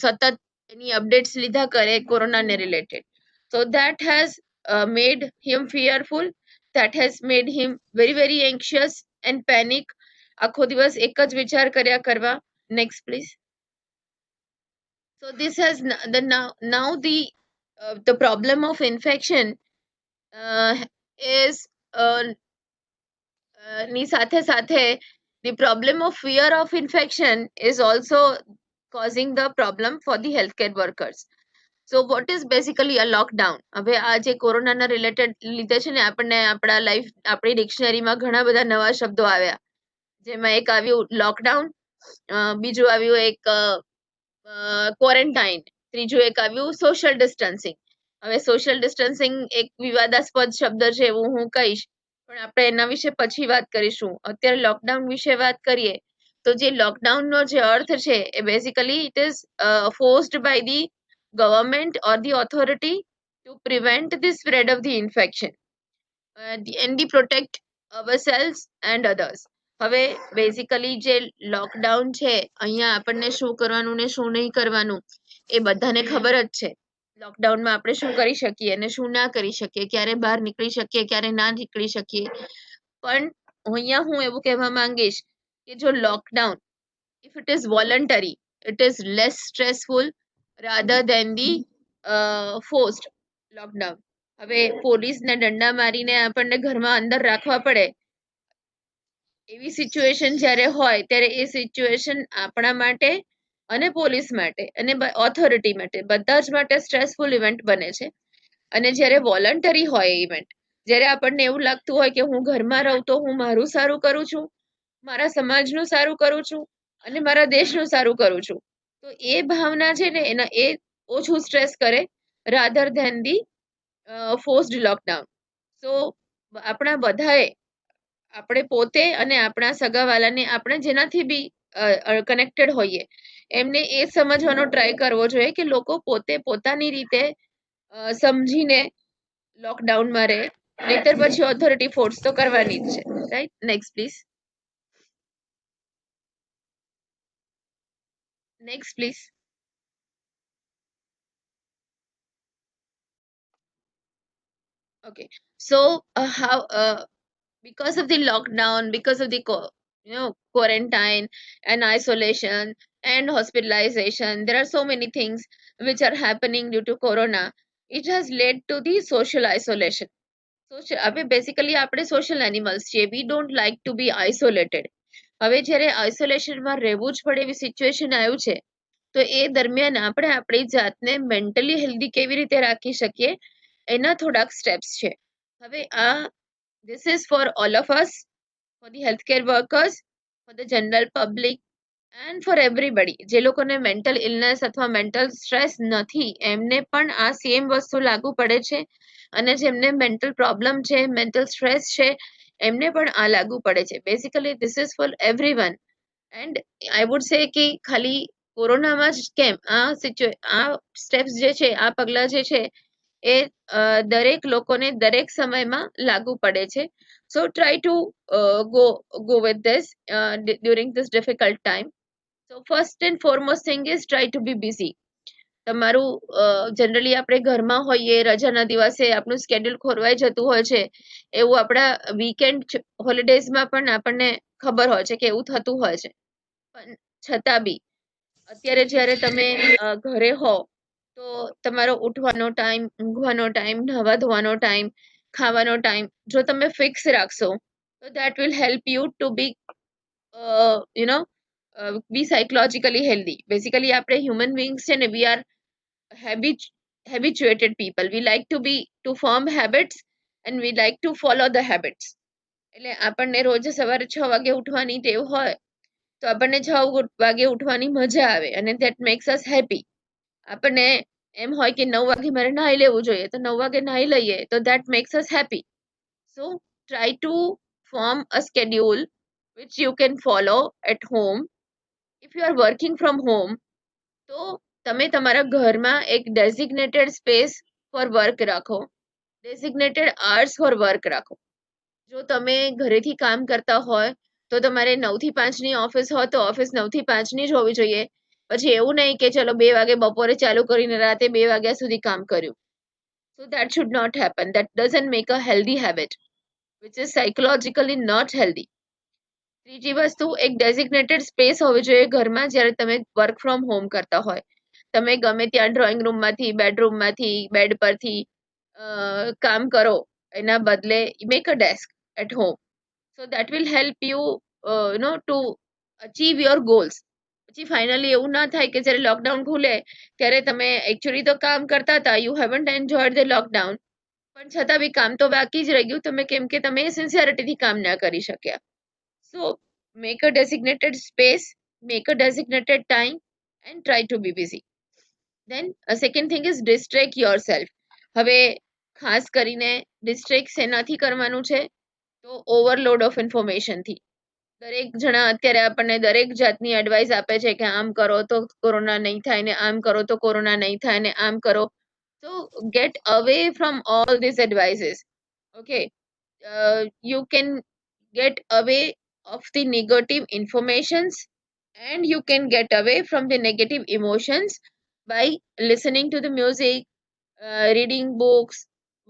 સતત એની અપડેટ્સ લીધા કરે કોરોનાને related. So that has made him fearful, that has made him very very એન્શિયસ and panic. આખો દિવસ એક જ વિચાર કર્યા કરવા. Next please. So this has now the problem of infection is ની સાથે સાથે the problem of fear of infection is also causing the problem for the healthcare workers. So what is basically a lockdown? હવે આ જે કોરોનાના related લીધે છે ને આપણને આપણી ડિક્શનરીમાં ઘણા બધા નવા શબ્દો આવ્યા, જેમાં એક આવ્યું લોકડાઉન, બીજું આવ્યું એક ક્વોરન્ટાઇન, ત્રીજું એક આવ્યું સોશિયલ ડિસ્ટન્સિંગ. હવે સોશિયલ ડિસ્ટન્સિંગ એક વિવાદાસ્પદ શબ્દ છે એવું હું કહીશ, પણ આપણે એના વિશે પછી વાત કરીશું. અત્યારે લોકડાઉન વિશે વાત કરીએ તો જે લોકડાઉનનો જે અર્થ છે એ basically it is forced by the government or the authority to prevent the spread of the infection and the protect ourselves and others. હવે બેઝિકલી જે લોકડાઉન છે અહીંયા આપણને શું કરવાનું ને શું નહીં કરવાનું એ બધાને ખબર જ છે. લોકડાઉનમાં આપણે શું કરી શકીએ અને શું ના કરી શકીએ, ક્યારે બહાર નીકળી શકીએ, ક્યારે ના નીકળી શકીએ. પણ અહીંયા હું એવું કહેવા માંગીશ કે જો lockdown, if it is voluntary, it is less stressful rather than the forced lockdown. હવે પોલીસને દંડા મારીને આપણને ઘરમાં અંદર રાખવા પડે એવી સિચ્યુએશન જ્યારે હોય ત્યારે એ સિચ્યુએશન આપણા માટે અને પોલીસ માટે અને ઓથોરિટી માટે બધા જ માટે સ્ટ્રેસફુલ ઇવેન્ટ બને છે. અને જ્યારે વોલન્ટરી હોય ઇવેન્ટ, જ્યારે આપણને એવું લાગતું હોય કે હું ઘરમાં રહું તો હું મારું સારું કરું છું, મારા સમાજનું સારું કરું છું અને મારા દેશનું સારું કરું છું, તો એ ભાવના છે ને એના એ ઓછું સ્ટ્રેસ કરે rather than the forced lockdown. So આપણા બધાએ આપણે પોતે અને આપણા સગાવાલાને આપણે જેનાથી બી કનેક્ટેડ હોઈએ એમને એ સમજવાનો ટ્રાય કરવો જોઈએ કે લોકો પોતે પોતાની રીતે સમજીને લોકડાઉનમાં રહે, નહીતર પછી ઓથોરિટી ફોર્સ તો કરવાની જ છે. Right, next please. Next, please. Okay. So, how because of the lockdown, because of the quarantine and isolation and hospitalization, there are so many things which are happening due to corona. It has led to the social isolation. હવે basically આપણે social animals છીએ. We don't like to be isolated. હવે જ્યારે આઇસોલેશનમાં રહેવું જ પડે એવી situation આવ્યું છે તો એ દરમિયાન આપણે આપણી જાતને મેન્ટલી હેલ્ધી કેવી રીતે રાખી શકીએ એના થોડાક સ્ટેપ્સ છે. હવે આ this is for all of us, for the healthcare workers, for the general public and for everybody. જે લોકોને મેન્ટલ ઇલનેસ અથવા મેન્ટલ સ્ટ્રેસ નથી એમને પણ આ સેમ વસ્તુ લાગુ પડે છે, અને જેમને મેન્ટલ પ્રોબ્લેમ છે, મેન્ટલ સ્ટ્રેસ છે, એમને પણ આ લાગુ પડે છે. Basically this is four everyone. And I would say કે ખાલી કોરોનામાં જ કેમ આ સ્ટેપ્સ જે છે, આ પગલાં જે છે એ દરેક લોકોને દરેક સમયમાં લાગુ પડે છે. So try to go with this during this difficult time. So first and foremost thing is try to be busy. તમારું જનરલી આપણે ઘરમાં હોઈએ, રજાના દિવસે આપણું સ્કેડ્યુલ ખોરવાઈ જતું હોય છે, એવું આપણા વીકેન્ડ હોલિડેઝમાં પણ આપણને ખબર હોય છે કે એવું થતું હોય છે. પણ છતાં બી અત્યારે જ્યારે તમે ઘરે હો તો તમારો ઉઠવાનો ટાઈમ, ઊંઘવાનો ટાઈમ, નહાવા ધોવાનો ટાઈમ, ખાવાનો ટાઈમ જો તમે ફિક્સ રાખશો તો that will help you to be be psychologically healthy. Basically આપણે હ્યુમન બીંગ્સ છે ને, we are habituated people. We like to form habits and we like to follow the habits. એટલે આપણને રોજ સવારે 6 વાગે ઉઠવાની ટેવ હોય તો આપણને 6 વાગે ઉઠવાની મજા આવે અને that makes us happy. આપણને એમ હોય કે 9 વાગે મારે નાહી લેવું જોઈએ તો 9 વાગે નાહી લઈએ તો that makes us happy. So try to form a schedule which you can follow at home. If you are working from home તો તમે તમારા ઘરમાં એક ડેઝિગ્નેટેડ સ્પેસ ફોર વર્ક રાખો, ડેઝિગ્નેટેડ આર્સ ફોર વર્ક રાખો. જો તમે ઘરેથી કામ કરતા હોય તો તમારે 9 થી 5 ની ઓફિસ હોય તો ઓફિસ 9 થી 5 ની જ હોવી જોઈએ. પછી એવું નહીં કે ચલો 2 વાગે બપોરે ચાલુ કરીને રાતે 2 વાગ્યા સુધી કામ કર્યું. So that should not happen. That doesn't make a healthy habit, which is psychologically not healthy. ત્રીજી વસ્તુ, એક ડેઝિગ્નેટેડ સ્પેસ હોવી જોઈએ ઘરમાં જ્યારે તમે વર્ક ફ્રોમ હોમ કરતા હોય. તમે ગમે ત્યાં ડ્રોઈંગ રૂમમાંથી, બેડરૂમમાંથી, બેડ પરથી કામ કરો એના બદલે make a desk at home. So that will help you to achieve your goals. પછી ફાઇનલી એવું ના થાય કે જ્યારે લોકડાઉન ખુલે ત્યારે તમે એકચ્યુઅલી તો કામ કરતા હતા, you haven't enjoyed the lockdown, પણ છતાં બી કામ તો બાકી જ રહી ગયું, તમે કેમ કે તમે સિન્સિયરિટીથી કામ ના કરી શક્યા. So make a designated space, make a designated time and try to be busy. Then second thing is distract yourself. હવે ખાસ કરીને ડિસ્ટ્રેક્ટ શેનાથી કરવાનું છે? તો ઓવરલોડ ઓફ ઇન્ફોર્મેશનથી. દરેક જણા અત્યારે આપણને દરેક જાતની એડવાઇસ આપે છે કે આમ કરો તો કોરોના નહીં થાય ને આમ કરો તો કોરોના નહીં થાય ને આમ કરો. So get away from all these advices. Okay. You can get away of the negative informations and you can get away from the negative emotions by listening to the music, reading books,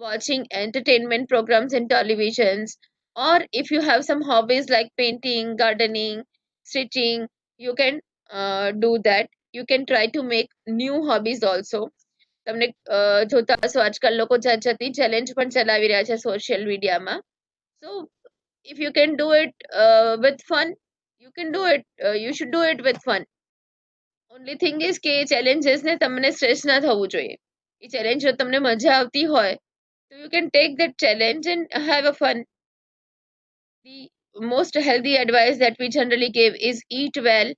watching entertainment programs and televisions, or if you have some hobbies like painting, gardening, stitching, you can do that. You can try to make new hobbies also. તમને જોતા હશો આજકાલ લોકો જાત જાતની challenge પણ ચલાવી રહ્યા છે સોશિયલ મીડિયામાં. સો if you can do it with fun, you can do it. You should do it with fun. Only thing is કે ચેલેન્જીસને તમને સ્ટ્રેસ ના થવું જોઈએ. એ ચેલેન્જ જો તમને મજા આવતી હોય તો you can take that challenge and have a fun. The most healthy advice that we generally give is eat well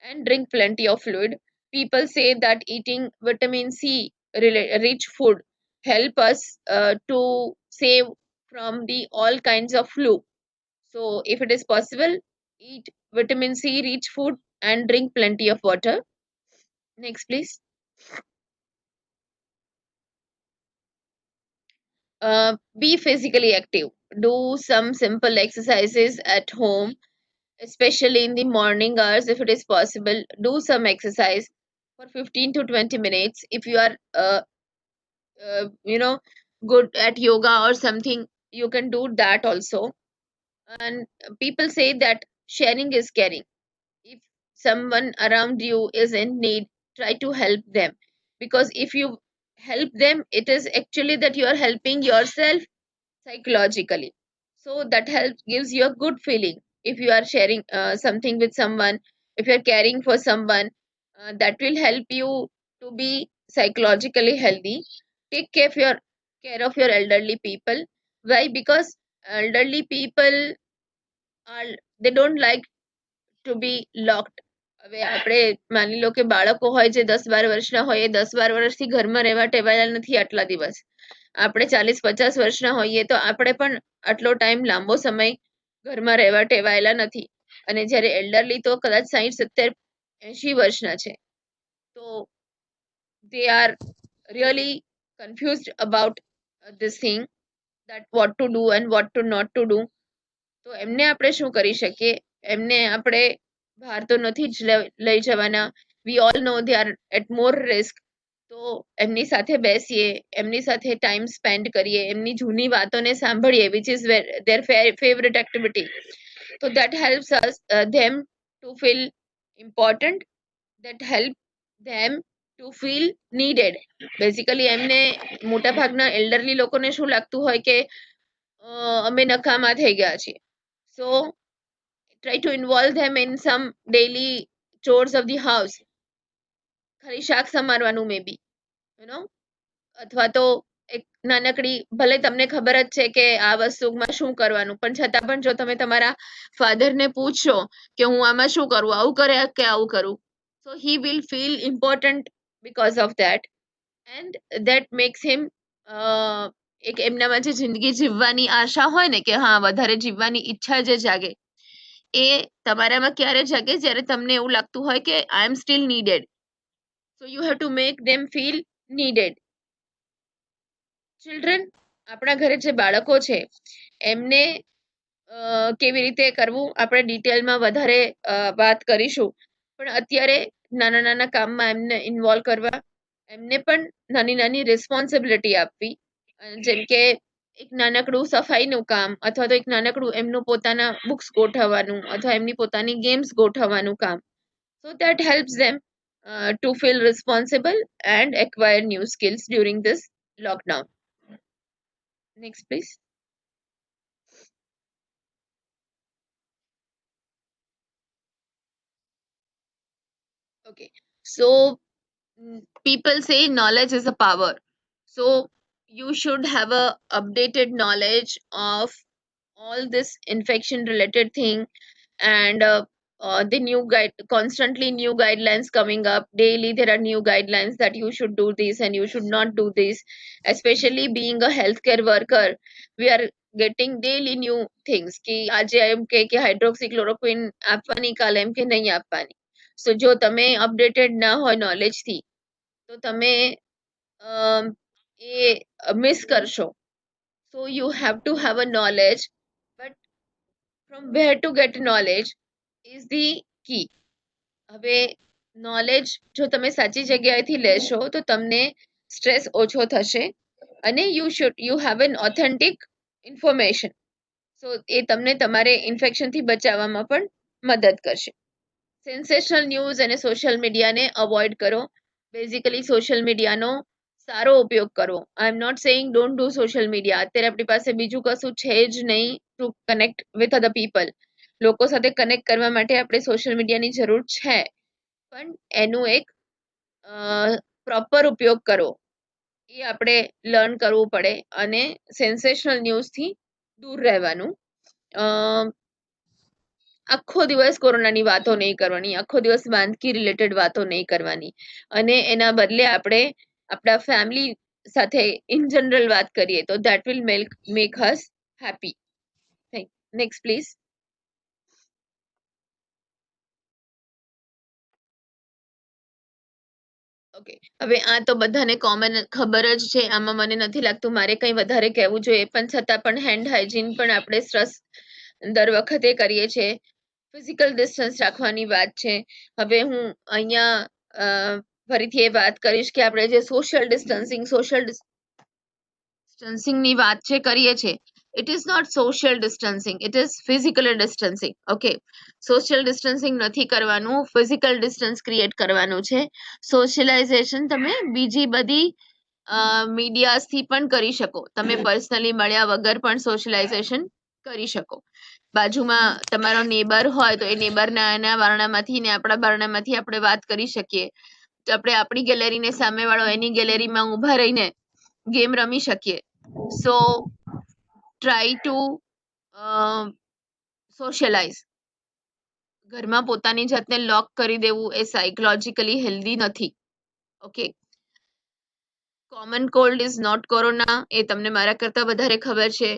and drink plenty of fluid. People say that eating vitamin C rich food help us to save from the all kinds of flu. So if it is possible, eat vitamin C rich food and drink plenty of water. Next, please. Be physically active. Do some simple exercises at home, especially in the morning hours if it is possible. Do some exercise for 15 to 20 minutes. If you are you know good at yoga or something, you can do that also. And people say that sharing is caring. If someone around you is in need, try to help them, because if you help them, it is actually that you are helping yourself psychologically. So that helps, gives you a good feeling. If you are sharing something with someone, if you are caring for someone, that will help you to be psychologically healthy. Take care of your elderly people. Why? Because elderly people are, they don't like to be locked. હવે આપણે માની લો કે બાળકો હોય જે 10-12 વર્ષના હોય, એ 10-12 વર્ષથી ઘરમાં રહેવા ટેવાયેલા નથી આટલા દિવસ. આપણે 40-50 વર્ષના હોઈએ તો આપણે પણ આટલો ટાઈમ લાંબો સમય ઘરમાં રહેવા ટેવાયેલા નથી. અને જ્યારે એલ્ડરલી તો કદાચ 60-70-80 વર્ષના છે, તો they are really confused about this thing, that what to do and what to not to do. તો એમને આપણે શું કરી શકીએ? એમને આપણે બહાર તો નથી જ લઈ જવાના. We all know they are at more risk. તો એમની સાથે બેસીએ, એમની સાથે ટાઈમ સ્પેન્ડ કરીએ, એમની જૂની વાતોને સાંભળીએ, which is their favorite activity. So that helps us them to feel important, that help them to feel needed. Basically એમને મોટા ભાગના એલ્ડરલી લોકોને શું લાગતું હોય કે અમે નકામા થઈ ગયા છીએ. So try to involve them in some daily chores of the house. ખાલી શાક સમારવાનું maybe, you know, અથવા તો એક નાનકડી, ભલે તમને ખબર જ છે કે આ વસ્તુમાં શું કરવાનું, પણ છતાં પણ જો તમે તમારા ફાધરને પૂછશો કે હું આમાં શું કરું, આવું કરે કે આવું કરું, so he will feel important because of that, and that makes him એક એમનામાં જે જિંદગી જીવવાની આશા હોય ને કે હા વધારે જીવવાની ઈચ્છા જે જાગે, એ તમારામાં ક્યારે જાગે? જ્યારે તમને એવું લાગતું હોય કે I am still needed. So you have to make them feel needed. Children, આપણા ઘરે જે બાળકો છે એમને કેવી રીતે કરવું આપણે ડિટેલમાં વધારે વાત કરીશું, પણ અત્યારે નાના નાના કામમાં એમને ઇન્વોલ્વ કરવા, એમને પણ નાની નાની રિસ્પોન્સિબિલિટી આપવી. જેમ કે એક નાનકડું સફાઈનું કામ, અથવા તો એક નાનકડું એમનું પોતાના બુક્સ ગોઠવવાનું, અથવા એમની પોતાની ગેમ્સ ગોઠવવાનું કામ. So that helps them to feel responsible and acquire new skills during this lockdown. Next, please. Okay. So people say knowledge is a power. So you should have a updated knowledge of all this infection related thing, and the new guide, constantly new guidelines coming up daily. There are new guidelines that you should do this and you should not do this. Especially being a healthcare worker, we are getting daily new things कि આજે એમ કે હાઇડ્રોક્સીક્લોરોક્વિન આપવાની, કાલે એમ કે નહીં આપવાની. સો જો તમે અપડેટેડ ના હોય નોલેજથી, તો તમે એ મિસ કરશો. સો you have two have a knowledge, but from where to get knowledge is the key. હવે નોલેજ જો તમે સાચી જગ્યાએથી લેશો તો તમને સ્ટ્રેસ ઓછો થશે, અને you have an authentic information. So એ તમને તમારે ઇન્ફેક્શનથી બચાવવામાં પણ મદદ કરશે. સેન્સેશનલ ન્યૂઝ અને સોશિયલ મીડિયાને અવોઇડ કરો. બેઝિકલી સોશિયલ મીડિયાનો સારો ઉપયોગ કરો. I am not saying don't do social media. અત્યારે આપણી પાસે બીજું કશું છે જ નહીં to connect with other people. લોકો સાથે કનેક્ટ કરવા માટે આપણે સોશિયલ મીડિયાની જરૂર છે, પણ એનું એક પ્રોપર ઉપયોગ કરો એ આપણે લર્ન કરવું પડે, અને સેન્સેશનલ ન્યૂઝથી દૂર રહેવાનું. આખો દિવસ કોરોનાની વાતો નહીં કરવાની, આખો દિવસ માંદગી રિલેટેડ વાતો નહીં કરવાની, અને એના બદલે આપણે આપણા ફેમિલી સાથે ઇન જનરલ વાત કરીએ તો that will make us happy. Next please. Okay, હવે આ તો બધાને કોમન ખબર જ છે, આમાં મને નથી લાગતું મારે કંઈ વધારે કહેવું જોઈએ. પણ છતાં પણ હેન્ડ હાઇજીન પણ આપણે સ્ટ્રેસ દર વખતે કરીએ છીએ. ફિઝિકલ ડિસ્ટન્સ રાખવાની વાત છે. હવે હું અહીંયા ફરીથી એ વાત કરીશ કે આપણે જે સોશિયલ ડિસ્ટન્સિંગની વાત છે કરીએ છીએ, it is not social distancing, it is physical distancing. Okay, social distancing નથી કરવાનું, ફિઝિકલ ડિસ્ટન્સ ક્રિએટ કરવાનું છે. સોશિયલાઇઝેશન તમે બીજી બધી મીડિયાથી પણ કરી શકો. તમે પર્સનલી મળ્યા વગર પણ સોશિયલાઇઝેશન કરી શકો. બાજુમાં તમારો નેબર હોય તો એ નેબરના એના બારણામાંથી ને આપણા બારણામાંથી આપણે વાત કરી શકીએ. તો આપણે આપણી ગેલેરીને સામેવાળો એની ગેલેરીમાં ઊભા રહીને ગેમ રમી શકીએ. So try to socialize. ઘરમાં પોતાની જાતને લોક કરી દેવું એ સાયકોલોજીકલી હેલ્ધી નથી. Okay, common cold is not corona, એ તમને મારા કરતાં વધારે ખબર છે.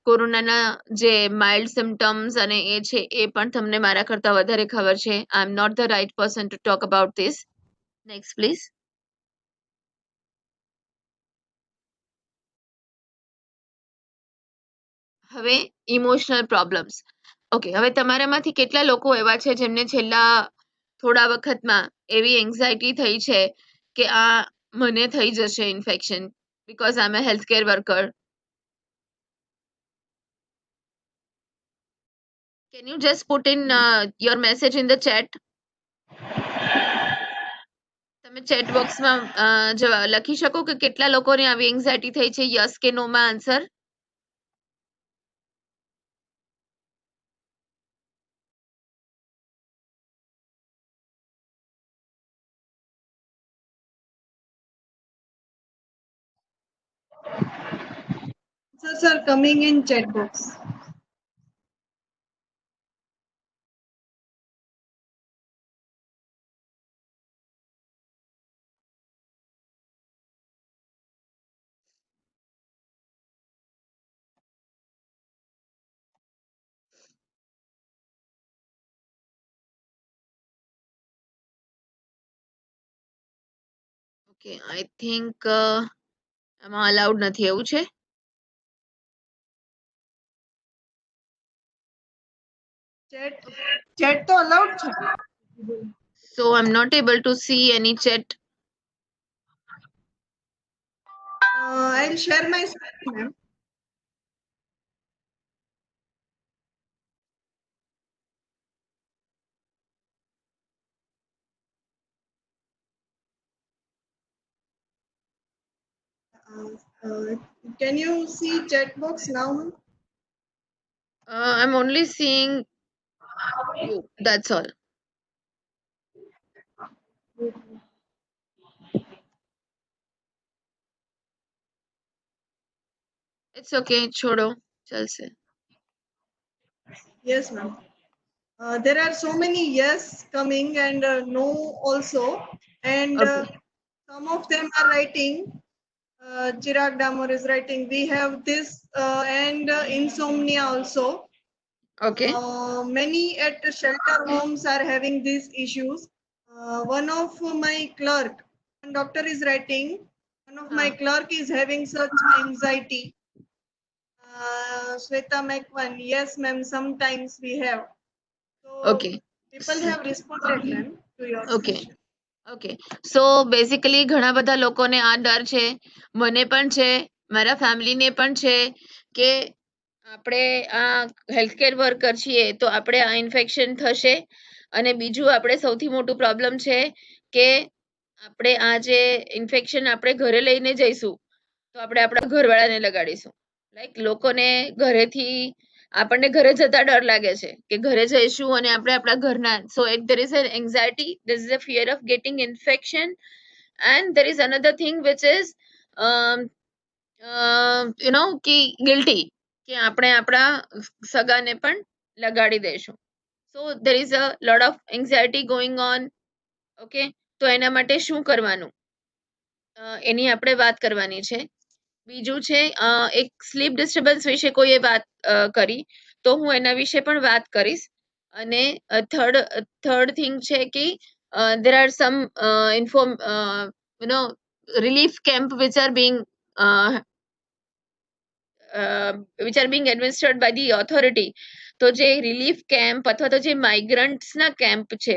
કોરોનાના જે માઇલ્ડ સિમ્ટમ્સ અને એ છે એ પણ તમને મારા કરતાં વધારે ખબર છે. I am not the right person to talk about this. Next please. હવે ઇમોશનલ પ્રોબ્લેમ્સ. ઓકે, હવે તમારામાંથી કેટલા લોકો એવા છે જેમને છેલ્લા થોડા વખતમાં એવી એન્ઝાયટી થઈ છે કે આ મને થઈ જશે infection, because I am a healthcare worker? Can you just put in your message in the chat? તમે ચેટ બોક્સમાં લખી શકો કે કેટલા લોકોને આવી એન્ઝાયટી થઈ છે, યસ કે નો માં answer. Sir, coming in chat box. Okay, I think આમાં અલાઉડ નથી, એવું છે? Chat તો allowed છે. So I'm not able to see any chat. I'll share my screen, ma'am. Can you see chat box now, ma'am? I'm only seeing you. That's all. It's okay. छोड़ो चल से. Yes, ma'am. There are so many yes coming and no also, and Okay. some of them are writing. Chirag Damor is writing. We have this and insomnia also. Okay. Many at shelter homes are having these issues. One of my clerk, one doctor is writing. One of my हाँ. clerk is having such anxiety. Sweta Mekwan, yes, ma'am. Sometimes we have. So Okay. people have responded, ma'am, to your Okay. question. Okay so basically ઘણા બધા લોકોને આ ડર છે, મને પણ છે, મારા ફેમિલીને પણ છે કે આપણે આ હેલ્થકેર વર્કર છીએ તો આપણે આ ઇન્ફેક્શન થશે. અને બીજું આપણે સૌથી મોટું પ્રોબ્લેમ છે કે આપણે આ જે ઇન્ફેક્શન આપણે ઘરે લઈને જઈશું તો આપણે આપણા ઘરવાળાને લગાડીશું. લાઈક લોકોને ઘરેથી આપણને ઘરે જતા ડર લાગે છે કે ઘરે જઈશું અને આપણે આપણા ઘરના સો એક there is an anxiety, there is a fear of getting infection, and there is another thing which is um, કે guilty કે આપણે આપણા સગાને પણ લગાડી દઈશું. સો there is a lot of anxiety going on. Okay તો એના માટે શું કરવાનું એની આપણે વાત કરવાની છે. બીજું છે એક સ્લીપ ડિસ્ટર્બન્સ વિશે કોઈએ વાત કરી તો હું એના વિશે પણ વાત કરીશ. અને થર્ડ થિંગ છે કે there are some relief camp which are being administered by the authority. તો જે રિલીફ કેમ્પ અથવા તો જે માઇગ્રન્ટ્સના કેમ્પ છે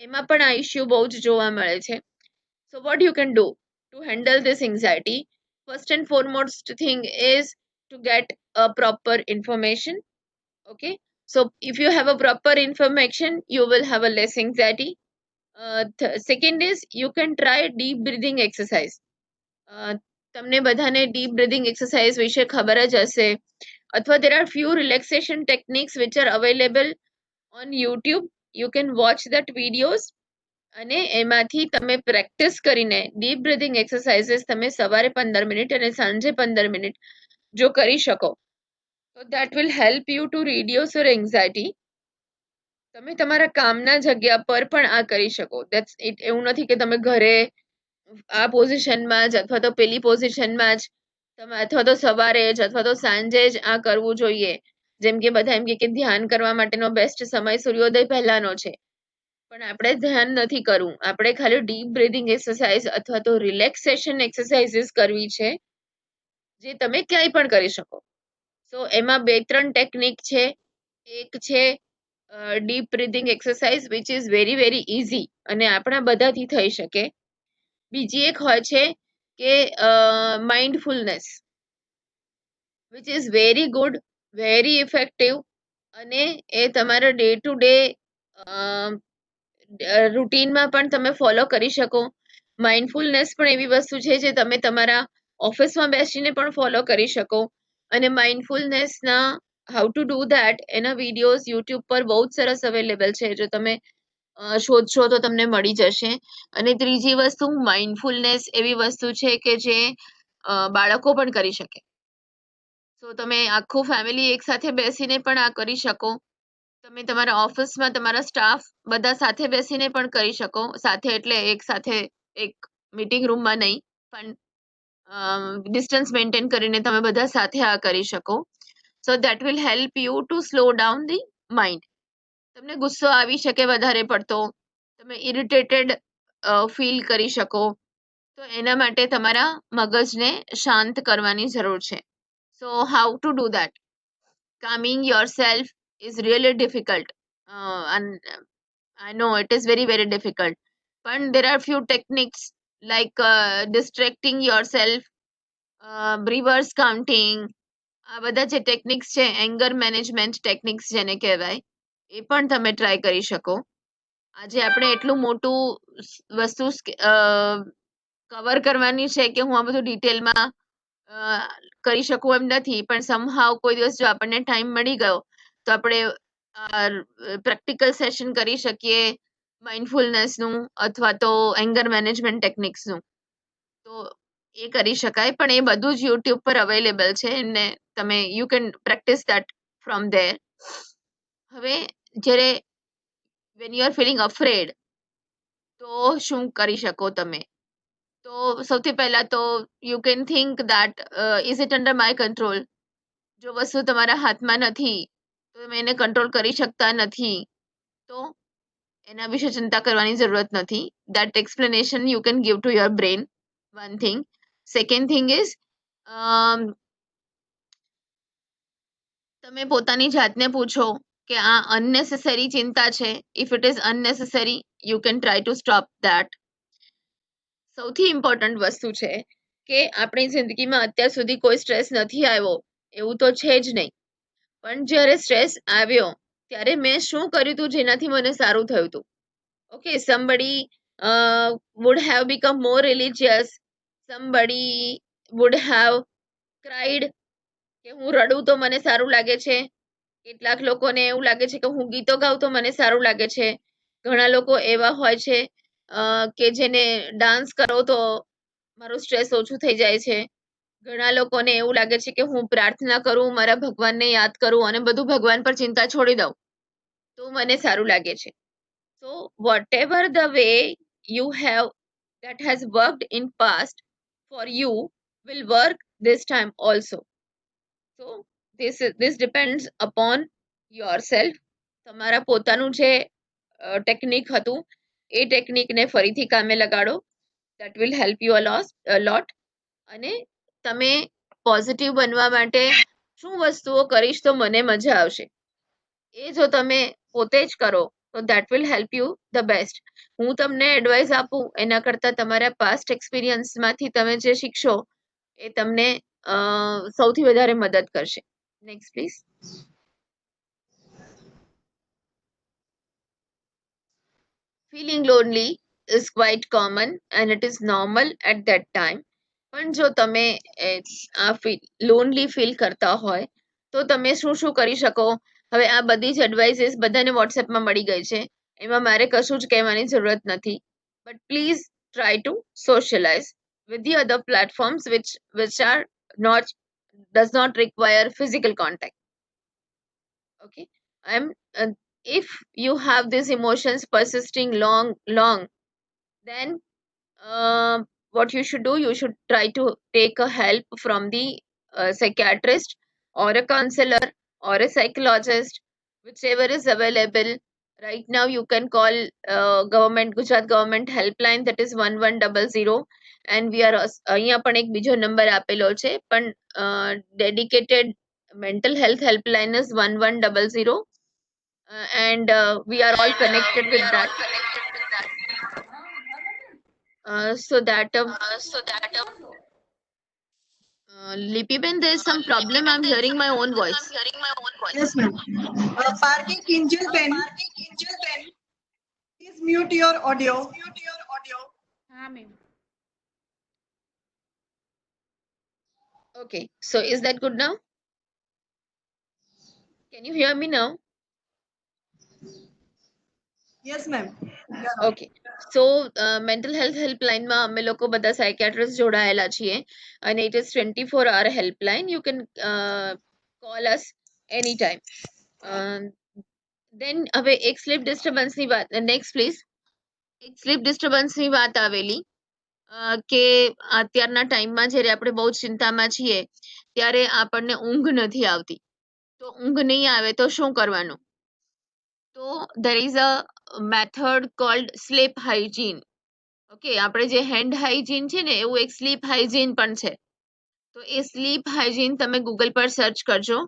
એમાં પણ આ ઇશ્યુ બહુ જ જોવા મળે છે. So what you can do to handle this anxiety? First and foremost thing is to get a proper information. Okay. So if you have a proper information, you will have a less anxiety. Second is you can try deep breathing exercise. તમને બધાને deep breathing exercise વિશે ખબર જ હશે. અથવા there are few relaxation techniques which are available on YouTube. You can watch that videos. અને એમાંથી તમે પ્રેક્ટિસ કરીને ડીપ બ્રીથિંગ એક્સરસાઇઝીસ તમે સવારે 15 મિનિટ અને સાંજે 15 મિનિટ જો કરી શકો તો that will help you to reduce your anxiety. તમે તમારા કામના જગ્યા પર પણ આ કરી શકો. That's it. એવું નથી કે તમે ઘરે આ પોઝિશનમાં જ અથવા તો પેલી પોઝિશનમાં જ તમે અથવા તો સવારે જ અથવા તો સાંજે જ આ કરવું જોઈએ. જેમ કે બધા એમ કે ધ્યાન કરવા માટેનો બેસ્ટ સમય સૂર્યોદય પહેલાનો છે, પણ આપણે ધ્યાન નથી કરવું. આપણે ખાલી ડીપ બ્રીથિંગ એક્સરસાઇઝ અથવા તો રિલેક્સેશન એક્સરસાઇઝીસ કરવી છે જે તમે ક્યાંય પણ કરી શકો. સો એમાં 2-3 ટેકનિક છે. એક છે deep breathing exercise which is very very easy અને આપણા બધાથી થઈ શકે. બીજી એક હોય છે કે mindfulness which is very good, very effective, અને એ તમારા ડે ટુ ડે રૂટીનમાં પણ તમે ફોલો કરી શકો. માઇન્ડફુલનેસ પણ એવી વસ્તુ છે જે તમે તમારા ઓફિસમાં બેસીને પણ ફોલો કરી શકો. અને માઇન્ડફુલનેસના હાઉ ટુ ડુ ધેટ એના વિડીયોઝ યુટ્યુબ પર બહુ જ સરસ અવેલેબલ છે, જો તમે શોધશો તો તમને મળી જશે. અને ત્રીજી વસ્તુ માઇન્ડફુલનેસ એવી વસ્તુ છે કે જે બાળકો પણ કરી શકે. સો તમે આખું ફેમિલી એકસાથે બેસીને પણ આ કરી શકો. તમે તમારા ઓફિસમાં તમારા સ્ટાફ બધા સાથે બેસીને પણ કરી શકો. સાથે એટલે એક સાથે એક મીટિંગ રૂમમાં નહીં, પણ ડિસ્ટન્સ મેન્ટેન કરીને તમે બધા સાથે આ કરી શકો. So that will help you two slow down the mind. તમને ગુસ્સો આવી શકે વધારે પડતો, તમે ઇરિટેટેડ ફીલ કરી શકો, તો એના માટે તમારા મગજને શાંત કરવાની જરૂર છે. So how to do that? calming yourself is really difficult. And I know it is very, very difficult. But there are few techniques like distracting yourself, reverse counting. આ બધા જે ટેકનિક્સ છે, એંગર મેનેજમેન્ટ ટેકનિક્સ જેને કહેવાય, એ પણ તમે try કરી શકો. આજે આપણે એટલું મોટું વસ્તુ કવર કરવાની છે કે હું આ બધું ડિટેલમાં કરી શકું એમ નથી, પણ સમહાવ કોઈ દિવસ જો આપણને ટાઈમ મળી ગયો તો આપણે પ્રેક્ટિકલ સેશન કરી શકીએ માઇન્ડફુલનેસનું અથવા તો એંગર મેનેજમેન્ટ ટેકનિક્સનું. તો એ કરી શકાય, પણ એ બધું જ યુટ્યુબ પર અવેલેબલ છે ને તમે you can practice that from there. હવે જ્યારે when you are feeling afraid તો શું કરી શકો તમે? તો સૌથી પહેલા તો you can think that is it under my control. જો વસ્તુ તમારા હાથમાં નથી તો તમે એને કંટ્રોલ કરી શકતા નથી, તો એના વિશે ચિંતા કરવાની જરૂરત નથી. That explanation you can give to your brain, one thing. Second thing is તમે પોતાની જાતને પૂછો કે આ અનનેસેસરી ચિંતા છે. If it is અનનેસેસરી you can try to stop that. સૌથી ઇમ્પોર્ટન્ટ વસ્તુ છે કે આપણી જિંદગીમાં અત્યાર સુધી કોઈ સ્ટ્રેસ નથી આવ્યો એવું તો છે જ નહીં, પણ જ્યારે સ્ટ્રેસ આવ્યો ત્યારે મેં શું કર્યું હતું જેનાથી મને સારું થયું હતું. Okay, somebody would have become more religious, somebody would have cried કે હું રડું તો મને સારું લાગે છે. કેટલાક લોકોને એવું લાગે છે કે હું ગીતો ગાઉં તો મને સારું લાગે છે. ઘણા લોકો એવા હોય છે કે જેને ડાન્સ કરો તો મારું સ્ટ્રેસ ઓછું થઈ જાય છે. ઘણા લોકોને એવું લાગે છે કે હું પ્રાર્થના કરું, મારા ભગવાનને યાદ કરું અને બધું ભગવાન પર ચિંતા છોડી દઉં તો મને સારું લાગે છે. So whatever the way you have that has worked in past for you will work this time also. So this depends upon yourself. તમારા પોતાનું જે ટેકનિક હતું એ ટેકનિકને ફરીથી કામે લગાડો. that will help you a lot. અને તમે પોઝિટિવ બનવા માટે શું વસ્તુઓ કરીશ તો મને મજા આવશે એ જો તમે પોતે જ કરો તો that will help you the best. હું તમને એડવાઇસ આપું એના કરતાં તમારા પાસ્ટ એક્સપિરિયન્સમાંથી તમે જે શીખશો એ તમને સૌથી વધારે મદદ કરશે. Next please. Feeling lonely is quite common and it is normal at that time. પણ જો તમે આ લોનલી ફીલ કરતા હોય તો તમે શું શું કરી શકો? હવે આ બધી જ એડવાઇસીસ બધાને વોટ્સએપમાં મળી ગઈ છે, એમાં મારે કશું જ કહેવાની જરૂરત નથી. But please try to socialize with the other platforms which are not does not require physical contact. Okay, if you have these emotions persisting long, then what you should do, you should try to take a help from the psychiatrist or a counselor or a psychologist, whichever is available. Right now you can call Gujarat government helpline, that is 1100, and we are અહીંયા પણ એક બીજો number આપેલો છે, પણ dedicated mental health helpline is 1100, and we are all connected with that. So that Lipiben, there is some problem. I'm hearing my own voice. Yes, ma'am. Parking Kinjal pen. Please mute your audio. हाँ ma'am. Okay, so is that good now? Can you hear me now? Yes, ma'am. Okay, so mental health helpline માં અમે લોકો બધા psychiatrist જોડાયેલા છીએ અને it is 24-hour helpline. You can call us anytime. Then હવે એક સ્લીપ ડિસ્ટર્બન્સની વાત, નેક્સ્ટ પ્લીઝ. એક સ્લીપ ડિસ્ટર્બન્સની વાત આવેલી કે અત્યારના ટાઈમમાં જ્યારે આપણે બહુ ચિંતામાં છીએ ત્યારે આપણને ઊંઘ નથી આવતી. તો ઊંઘ નહીં આવે તો શું કરવાનું? તો there is a method called sleep hygiene. Okay, આપણે જે હેન્ડ હાઇજીન છે ને એવું એક સ્લીપ હાઇજીન પણ છે. તો એ સ્લીપ હાઇજીન તમે ગૂગલ પર સર્ચ કરજો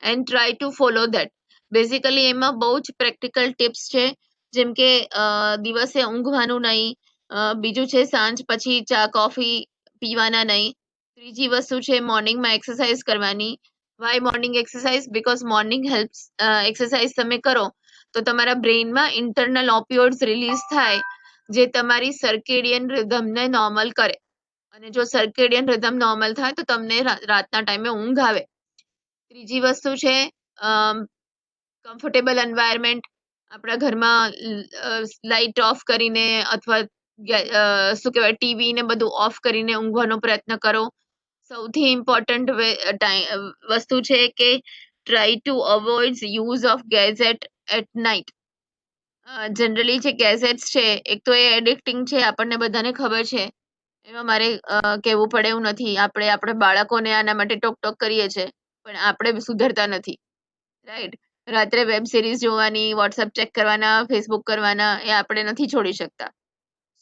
and try two follow that. Basically એમાં બહુ જ પ્રેક્ટિકલ ટિપ્સ છે, જેમ કે દિવસે ઊંઘવાનું નહીં, બીજું છે સાંજ પછી ચા કોફી પીવાના નહીં. ત્રીજી વસ્તુ છે મોર્નિંગમાં એક્સરસાઇઝ કરવાની. Why morning exercise? Because morning helps. Exercise તમે કરો તો તમારા બ્રેઇનમાં ઇન્ટરનલ ઓપિયોઇડ્સ રિલીઝ થાય, જે તમારી સર્કેડિયન રિધમને નોર્મલ કરે. અને જો સર્કેડિયન રિધમ નોર્મલ થાય તો તમને રાતના ટાઈમે ઊંઘ આવે. ત્રીજી વસ્તુ છે કમ્ફર્ટેબલ એન્વાયરમેન્ટ. આપણા ઘરમાં લાઇટ ઓફ કરીને અથવા શું કહેવાય ટીવી ને બધું ઓફ કરીને ઊંઘવાનો પ્રયત્ન કરો. સૌથી ઇમ્પોર્ટન્ટ વસ્તુ છે કે try to avoid use of gadget at night. Generally જે ગેઝેટ્સ છે, એક તો એ એડિક્ટિંગ છે, આપણને બધાને ખબર છે, એમાં મારે કહેવું પડે એવું નથી. આપણે બાળકોને આના માટે ટોક ટોક કરીએ છીએ, પણ આપણે સુધરતા નથી, રાઈટ? રાત્રે વેબ સિરીઝ જોવાની, વોટ્સએપ ચેક કરવાના, ફેસબુક કરવાના, એ આપણે નથી છોડી શકતા.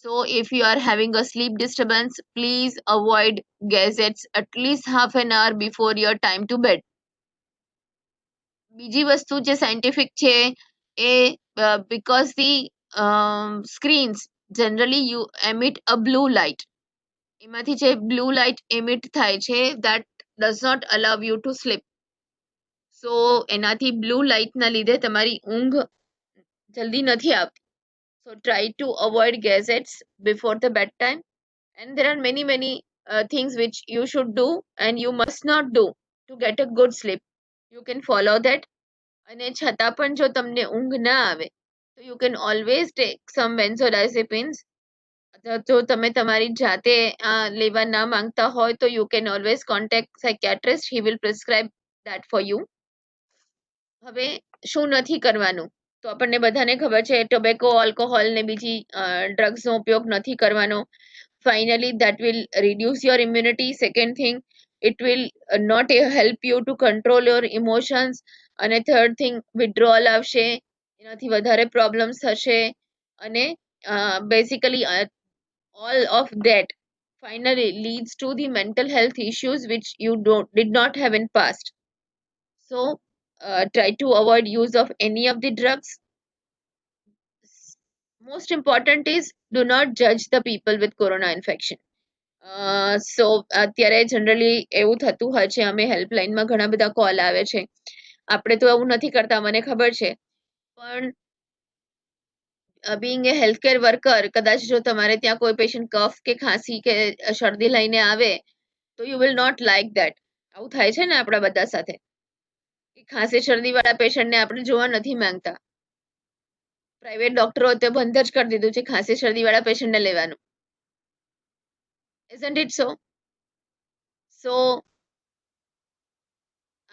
So if you are having a sleep disturbance, please avoid gadgets at least half an hour before your time to bed. બીજી વસ્તુ જે સાયન્ટિફિક છે એ because the screens generally you emit a blue light. એમાંથી જે બ્લુ લાઇટ એમિટ થાય છે that does not allow you to sleep. So એનાથી બ્લુ લાઇટના લીધે તમારી ઊંઘ જલ્દી નથી આવતી. So try to avoid gadgets before the bed time. And there are many things which you should do and you must not do to get a good sleep. You can follow that. અને છતાં પણ જો તમને ઊંઘ ના આવે તો you can always take some benzodiazepines. જો તમે તમારી જાતે લેવા ના માંગતા હોય તો you can always contact psychiatrist. He will prescribe that for you. હવે શું નથી કરવાનું? તો આપણને બધાને ખબર છે ટોબેકો, આલ્કોહોલ ને બીજી ડ્રગ્સનો ઉપયોગ નથી કરવાનો. Finally that will reduce your immunity. Second thing, it will not help you to control your emotions. અને થર્ડ થિંગ, વિડ્રોઅલ આવશે, એનાથી વધારે પ્રોબ્લેમ્સ થશે. અને basically all of that finally leads to the mental health issues which you did not have in past. So try to avoid use of any of the drugs. Most important is do not judge the people with corona infection. સો અત્યારે generally એવું થતું હોય છે, અમે હેલ્પલાઇનમાં ઘણા બધા call આવે છે. આપણે તો એવું નથી કરતા, મને ખબર છે, પણ બિંગ એ હેલ્થકેર વર્કર, કદાચ જો તમારે ત્યાં કોઈ પેશન્ટ કફ કે ખાંસી કે શરદી લઈને આવે તો you will not like that. આવું થાય છે ને આપણા બધા સાથે, ખાંસી શરદી વાળા પેશન્ટને આપણે જોવા નથી માંગતા. પ્રાઇવેટ ડોક્ટરો તો બંધ જ કરી દીધું છે ખાંસી શરદી વાળા પેશન્ટને લેવાનું. isn't it so? સો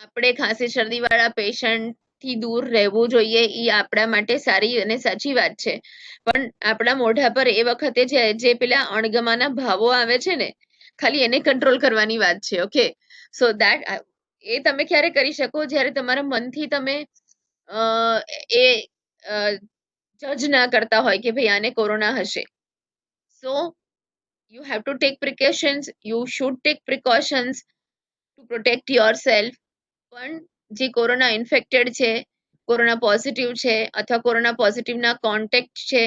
આપણે ખાંસી શરદી વાળા પેશન્ટ થી દૂર રહેવું જોઈએ, એ આપણા માટે સારી અને સાચી વાત છે. પણ આપણા મોઢા પર એ વખતે જે પેલા અણગમાના ભાવો આવે છે ને, ખાલી એને કંટ્રોલ કરવાની વાત છે. ઓકે, સો દેટ એ તમે ક્યારે કરી શકો? જ્યારે તમારા મનથી તમે એ જજ ના કરતા હોય કે ભાઈ આને કોરોના હશે. સો you have to take precautions. You should take precautions to protect yourself. પણ જે કોરોના ઇન્ફેક્ટેડ છે, કોરોના પોઝિટિવ છે અથવા કોરોના પોઝિટિવના કોન્ટેક્ટ છે,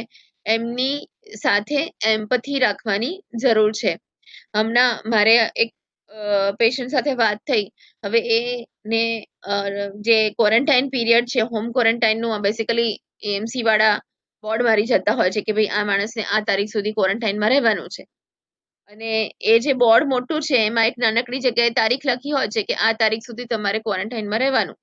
એમની સાથે એમ્પથી રાખવાની જરૂર છે. હમણાં મારે એક પેશન્ટ સાથે વાત થઈ. હવે એને જે ક્વોરન્ટાઇન પીરિયડ છે, હોમ ક્વોરન્ટાઇનનું, બેસિકલી એએમસી વાળા બોર્ડ મારી જતા હોય છે કે ભાઈ આ માણસને આ તારીખ સુધી ક્વોરન્ટાઇનમાં રહેવાનું છે. અને એ જે બોર્ડ મોટું છે એમાં એક નાનકડી જગ્યાએ તારીખ લખી હોય છે કે આ તારીખ સુધી તમારે ક્વોરન્ટાઇનમાં રહેવાનું.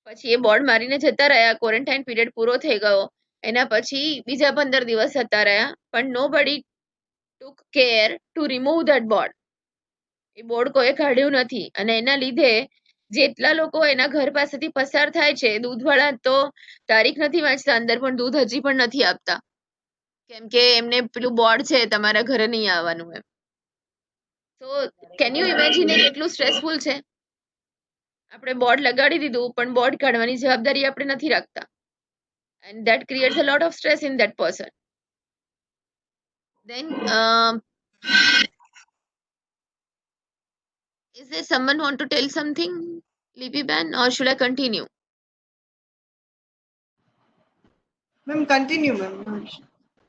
પછી એ બોર્ડ મારીને જતા રહ્યા, ક્વોરન્ટાઇન પીરિયડ પૂરો થઈ ગયો, એના પછી બીજા 15 દિવસ જતા રહ્યા, પણ nobody took care to remove that board. એ બોર્ડ કોઈ કાઢ્યું નથી. અને એના લીધે જેટલા લોકો એના ઘર પાસેથી પસાર થાય છે, દૂધવાળા તો તારીખ નથી વાંચતા, અંદર પણ દૂધ હજી પણ નથી આપતા, કેમ કે એમને પેલું બોર્ડ છે તમારા ઘરે નહીં આવવાનું એમ. તો કેન યુ ઇમેજિન એ કેટલું સ્ટ્રેસફુલ છે? આપણે બોર્ડ લગાડી દીધું પણ બોર્ડ કાઢવાની જવાબદારી આપણે નથી રાખતા, and that creates a lot of stress in that person. Then is there someone want to tell something, Lipi Ben, or should I continue? Ma'am, continue, ma'am.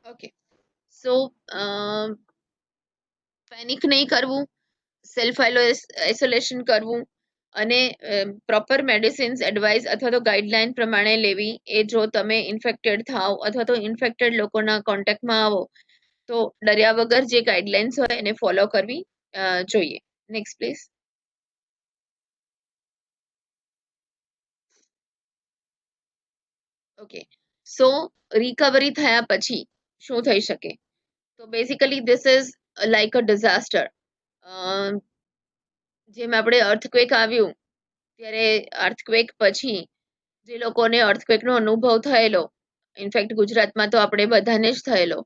Okay, so panic નહીં કરવું, self isolation કરવું અને proper medicines advice અથવા તો guideline પ્રમાણે લેવી. એ જો તમે ઇન્ફેક્ટેડ થાવ અથવા તો ઇન્ફેક્ટેડ લોકોના કોન્ટેક્ટમાં આવો તો ડર્યા વગર જે ગાઈડલાઇન્સ હોય એને ફોલો કરવી જોઈએ. Next please. Okay, so recovery થયા પછી શું થઈ શકે? તો basically this is like a disaster. જેમ આપણે અર્થક્વેક આવ્યું ત્યારે અર્થક્વેક પછી જે લોકોને અર્થક્વેકનો અનુભવ થયેલો, ઇનફેક્ટ ગુજરાતમાં તો આપણે બધાને જ થયેલો,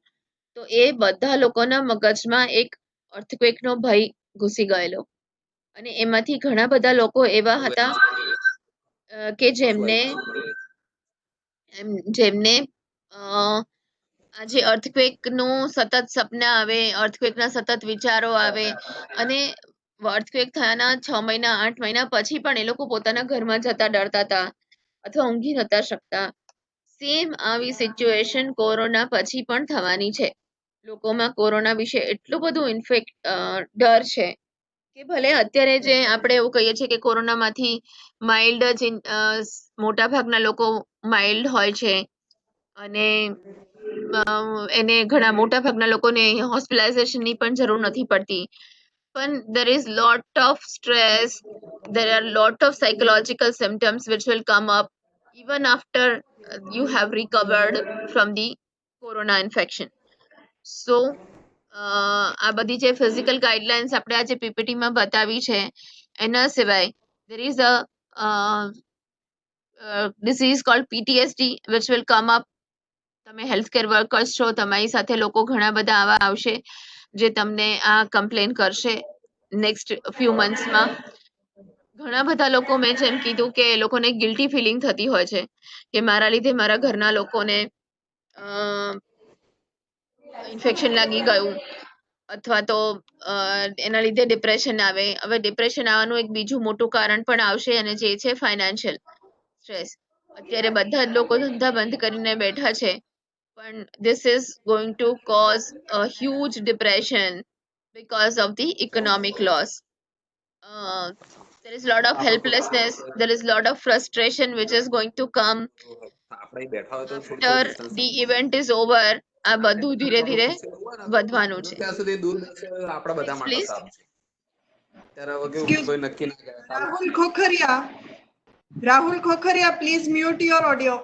તો એ બધા લોકોના મગજમાં એક અર્થક્વેકનો ભય ઘૂસી ગયેલો અને એમાંથી ઘણા બધા લોકો એવા હતા કે જેમને આજે અર્થક્વેકનું સતત સપના આવે, અર્થક્વેકના સતત વિચારો આવે અને અર્થક્વેક થયાના 6 મહિના 8 મહિના પછી પણ એ લોકો પોતાના ઘરમાં જતા ડરતા હતા અથવા ઊંઘી નતા શકતા. સેમ આવી સિચ્યુએશન કોરોના પછી પણ થવાની છે. લોકોમાં કોરોના વિશે એટલું બધું ડર છે કે ભલે અત્યારે જે આપણે એવું કહીએ છીએ કે કોરોનામાંથી માઇલ્ડ જ મોટા ભાગના લોકો માઇલ્ડ હોય છે અને એને ઘણા મોટા ભાગના લોકોને હોસ્પિટલાઇઝેશનની પણ જરૂર નથી પડતી, પણ there is lot of stress, there are lot of psychological symptoms which will come up even after you have recovered from the corona infection. So આ બધી જે ફિઝિકલ ગાઈડલાઇન્સ આપણે આજે પીપીટીમાં બતાવી છે એના સિવાય there is a disease called PTSD which will come up. તમે હેલ્થકેર વર્કર્સ છો, તમારી સાથે લોકો ઘણા બધા આવા આવશે જે તમને આ કમ્પ્લેન કરશે નેક્સ્ટ ફ્યુ મંથ્સમાં. ઘણા બધા લોકો, મેં જેમ કીધું કે એ લોકોને ગિલ્ટી ફિલિંગ થતી હોય છે કે મારા લીધે મારા ઘરના લોકોને ઇન્ફેક્શન લાગી ગયું અથવા તો એના લીધે ડિપ્રેશન આવે. હવે ડિપ્રેશન આવવાનું એક બીજું મોટું કારણ પણ આવશે અને જે છે ફાઇનાન્શિયલ સ્ટ્રેસ. અત્યારે બધા જ લોકો ધંધા બંધ કરીને બેઠા છે પણ this is going to cause a huge depression because of the economic loss. There is a lot of helplessness, there is a lot of frustration which is going to come after the event is over. આ બધું ધીરે ધીરે વધવાનું છે. Next, please. Excuse me. Rahul Khokharia, please mute your audio.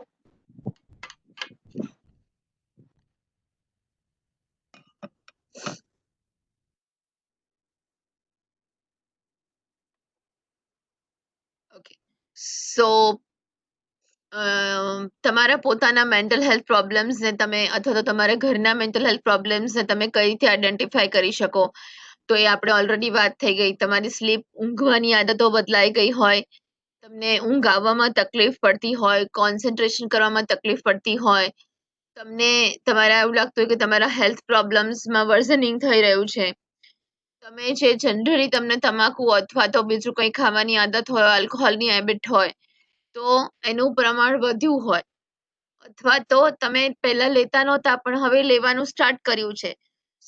Okay, so તમારા પોતાના mental health પ્રોબ્લેમ્સને તમે અથવા તો તમારા ઘરના મેન્ટલ હેલ્થ પ્રોબ્લેમ્સને તમે કઈ રીતે આઈડેન્ટિફાઈ કરી શકો? તો એ આપણે ઓલરેડી વાત થઈ ગઈ. તમારી સ્લીપ, ઊંઘવાની આદતો બદલાઈ ગઈ હોય, તમને ઊંઘ આવવામાં તકલીફ પડતી હોય, કોન્સન્ટ્રેશન કરવામાં તકલીફ પડતી હોય, તમને તમારા એવું લાગતું હોય કે તમારા હેલ્થ પ્રોબ્લેમ્સમાં વર્ઝનિંગ થઈ રહ્યું છે, તમે જે જનરલી તમને તમાકુ અથવા તો બીજું કંઈ ખાવાની આદત હોય, આલ્કોહોલની હેબિટ હોય તો એનું પ્રમાણ વધ્યું હોય અથવા તો તમે પહેલા લેતા નહોતા પણ હવે લેવાનું સ્ટાર્ટ કર્યું છે.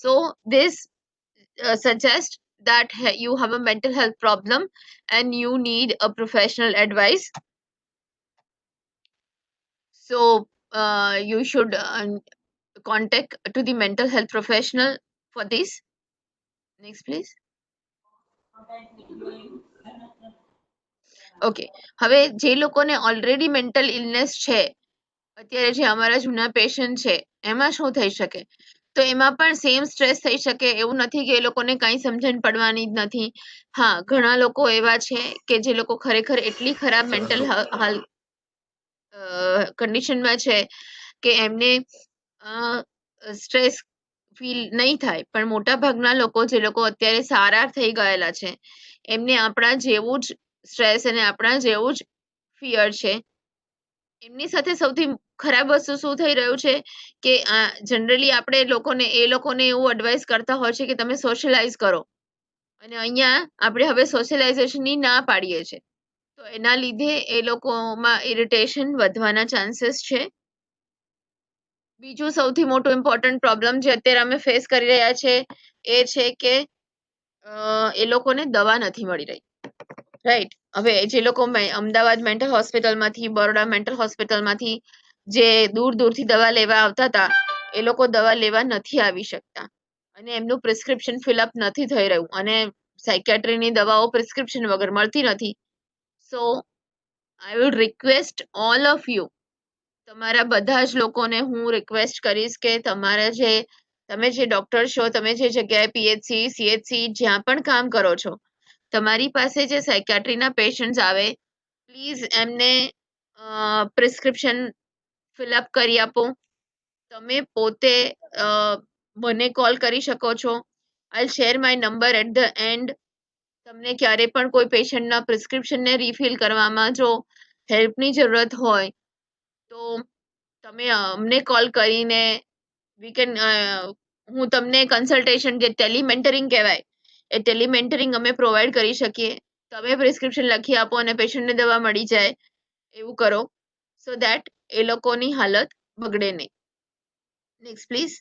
So this suggest that you have a mental health problem and you need a professional advice. So you should contact to the mental health professional for this. Next, please. Okay, હવે જે લોકોને already mental illness છે, અત્યારે જે અમારા જૂના patient છે એમાં શું થઈ શકે? તો એમાં પણ સેમ સ્ટ્રેસ થઈ શકે એવું નથી કે એ લોકોને કાંઈ સમજણ પડવાની જ નથી. હા, ઘણા લોકો એવા છે કે જે લોકો ખરેખર એટલી ખરાબ મેન્ટલ કન્ડિશનમાં છે કે એમને સ્ટ્રેસ ફીલ નહીં થાય, પણ મોટા ભાગના લોકો જે લોકો અત્યારે સારા થઈ ગયેલા છે એમને આપણા જેવું જ સ્ટ્રેસ અને આપણા જેવું જ ફિયર છે. એમની સાથે સૌથી ખરાબ વસ્તુ શું થઈ રહ્યું છે કે જનરલી આપણે એ લોકોને એવું એડવાઇસ કરતા હોય છે કે તમે સોશિયલાઇઝ કરો અને અહીંયા આપણે હવે સોશિયલાઇઝેશનની ના પાડીએ છીએ, તો એના લીધે એ લોકોમાં ઇરિટેશન વધવાના ચાન્સીસ છે. બીજું સૌથી મોટું ઇમ્પોર્ટન્ટ પ્રોબ્લેમ જે અત્યારે અમે ફેસ કરી રહ્યા છે એ છે કે એ લોકોને દવા નથી મળી રહી, રાઈટ. હવે જે લોકો અમદાવાદ મેન્ટલ હોસ્પિટલમાંથી, બરોડા મેન્ટલ હોસ્પિટલમાંથી જે દૂર દૂરથી દવા લેવા આવતા હતા એ લોકો દવા લેવા નથી આવી શકતા અને એમનું પ્રિસ્ક્રિપ્શન ફિલઅપ નથી થઈ રહ્યું અને સાયકેટ્રીની દવાઓ પ્રિસ્ક્રિપ્શન વગર મળતી નથી. So I will request all of you, તમારા બધા જ લોકોને હું રિક્વેસ્ટ કરીશ કે તમારા જે તમે જે ડોક્ટર છો, તમે જે જગ્યાએ પીએચસી, સીએચસી જ્યાં પણ કામ કરો છો, તમારી પાસે જે સાયકેટ્રીના પેશન્ટ્સ આવે, પ્લીઝ એમને પ્રિસ્ક્રિપ્શન ફિલઅપ કરી આપો. તમે પોતે મને કોલ કરી શકો છો. I share my number at the end. તમને ક્યારે પણ કોઈ પેશન્ટના પ્રિસ્ક્રિપ્શનને રિફિલ કરવામાં જો હેલ્પની જરૂરત હોય તો તમે અમને કોલ કરીને હું તમને કન્સલ્ટેશન, જે ટેલિમેન્ટરિંગ કહેવાય, એ ટેલિમેન્ટરિંગ અમે પ્રોવાઈડ કરી શકીએ. તમે પ્રિસ્ક્રિપ્શન લખી આપો અને પેશન્ટને દવા મળી જાય એવું કરો, સો દેટ એ લોકોની હાલત બગડે નહીં. Next please.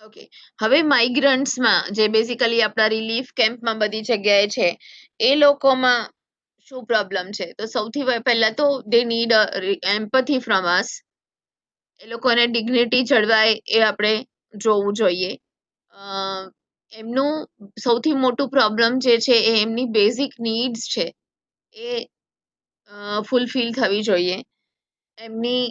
ઓકે, હવે માઇગ્રન્ટ્સમાં જે બેઝિકલી આપણા રિલીફ કેમ્પમાં બધી જગ્યાએ છે એ લોકોમાં શું પ્રોબ્લેમ છે? તો સૌથી પહેલા તો દે નીડ એમ્પથી ફ્રોમ અસ. એ લોકોને ડિગ્નિટી જળવાય એ આપણે જોવું જોઈએ. એમનું સૌથી મોટું પ્રોબ્લેમ જે છે એ એમની બેઝિક નીડ્સ છે એ ફૂલફિલ થવી જોઈએ. એમની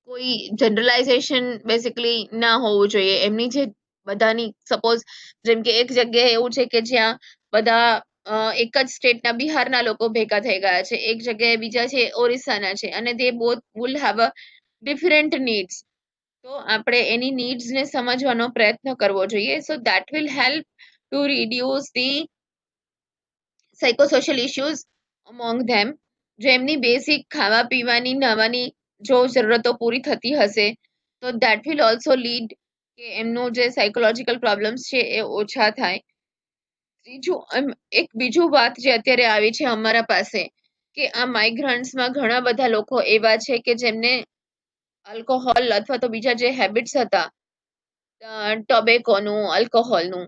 કોઈ જનરલાઇઝેશન બેઝિકલી ના હોવું જોઈએ. એમની જે બધાની સપોઝ જેમ કે એક જગ્યાએ એવું છે કે જ્યાં બધા એક જ સ્ટેટના બિહારના લોકો ભેગા થઈ ગયા છે, એક જગ્યાએ બીજા છે ઓરિસ્સાના છે, અને they both will have a different needs. તો આપણે એની નીડ્સને સમજવાનો પ્રયત્ન કરવો જોઈએ. So that will help to reduce the psychosocial issues among them. જો એમની બેઝિક ખાવા પીવાની, નાવાની જો જરૂરતો પૂરી થતી હશે તો દેટ વિલ ઓલ્સો લીડ કે એમનું જે સાયકોલોજીકલ પ્રોબ્લેમ્સ છે એ ઓછા થાય. એક બીજું વાત જે અત્યારે આવી છે અમારા પાસે કે આ માઇગ્રન્ટ્સમાં ઘણા બધા લોકો એવા છે કે જેમને આલ્કોહોલ અથવા તો બીજા જે હેબિટ્સ હતા ટોબેકોનું, આલ્કોહોલનું,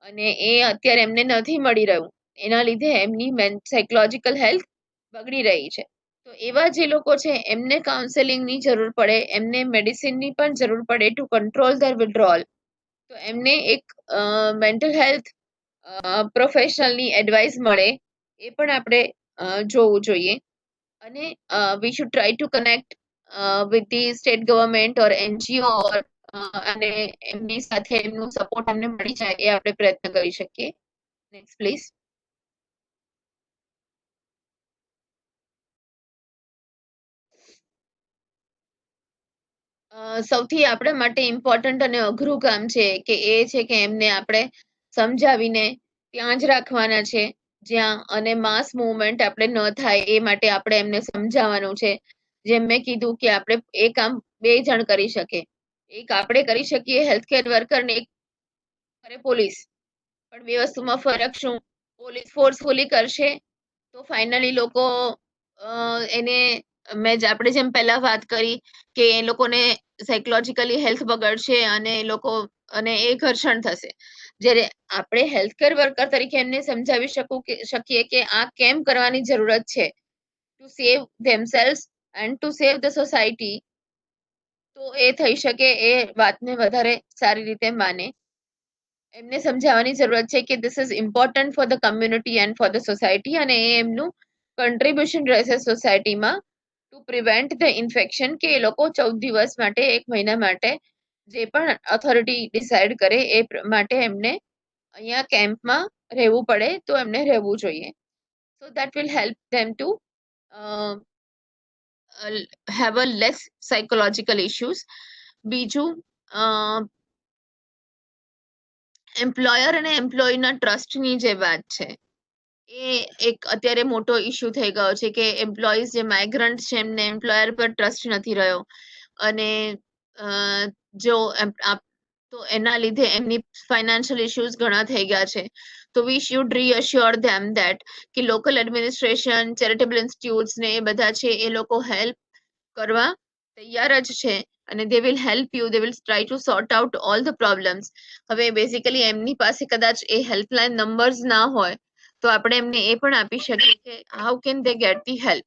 અને એ અત્યારે એમને નથી મળી રહ્યું. એના લીધે એમની સાયકોલોજીકલ હેલ્થ બગડી રહી છે. તો એવા જે લોકો છે એમને કાઉન્સેલિંગની જરૂર પડે, એમને મેડિસિનની પણ જરૂર પડે ટુ કંટ્રોલ ધર વિડ્રોલ. તો એમને એક મેન્ટલ હેલ્થ પ્રોફેશનલની એડવાઇસ મળે એ પણ આપણે જોવું જોઈએ. અને we should try to connect with the state government or NGO અને એમની સાથે એમનું સપોર્ટ અમને મળી જાય એ આપણે પ્રયત્ન કરી શકીએ. Next please. સૌથી આપણા માટે ઇમ્પોર્ટન્ટ અને અઘરું કામ છે કે એ છે કે એમને આપણે સમજાવીને ત્યાં જ રાખવાના છે જ્યાં, અને માસ મુવમેન્ટ આપણે ન થાય એ માટે આપણે એમને સમજાવવાનું છે. જેમ મેં કીધું કે આપણે એ કામ બે જણ કરી શકે. એક આપણે કરી શકીએ હેલ્થકેર વર્કર ને એક કરે પોલીસ. પણ બે વસ્તુમાં ફરક શું? પોલીસ ફોર્સફુલી કરશે તો ફાઇનલી લોકો એને આપણે જેમ પહેલા વાત કરી કે એ લોકોને સાયકોલોજીકલી હેલ્થ બગડશે અને એ લોકો અને એ ઘર્ષણ થશે. જ્યારે આપણે હેલ્થકેર વર્કર તરીકે એમને સમજાવી શકીએ કે આ કેમ કરવાની જરૂરત છે to save themselves and to save the society, તો એ થઈ શકે એ વાતને વધારે સારી રીતે માને. એમને સમજાવવાની જરૂરત છે કે this is important for the community and for the society, અને એ એમનું કન્ટ્રીબ્યુશન રહેશે સોસાયટીમાં ટુ પ્રિવેન્ટ ધ ઇન્ફેક્શન. કે એ લોકો 14 દિવસ માટે, 1 મહિના માટે જે પણ ઓથોરિટી ડિસાઇડ કરે એ માટે એમને અહીંયા કેમ્પમાં રહેવું પડે તો એમને રહેવું જોઈએ. So that will help them to have a less psychological issues. બીજું એમ્પ્લોયર અને એમ્પ્લોયીના ટ્રસ્ટની જે વાત છે એ એક અત્યારે મોટો ઇશ્યુ થઈ ગયો છે કે એમ્પ્લોઈઝ જે માઇગ્રન્ટ છે એમને એમ્પ્લોયર પર ટ્રસ્ટ નથી રહ્યો, અને જો તો એના લીધે એમની ફાઇનાન્શિયલ ઇશ્યુઝ ઘણા થઈ ગયા છે. તો વી શુડ રીઅશ્યોર ધેમ ધેટ કે લોકલ એડમિનિસ્ટ્રેશન, ચેરિટેબલ ઇન્સ્ટિટ્યુટ્સ ને એ બધા છે એ લોકો હેલ્પ કરવા તૈયાર જ છે અને they will help you, they will try to sort out all the problems. હવે બેઝિકલી એમની પાસે કદાચ એ હેલ્પલાઇન નંબર્સ ના હોય તો આપણે એમને એ પણ આપી શકીએ કે how can they gate the help.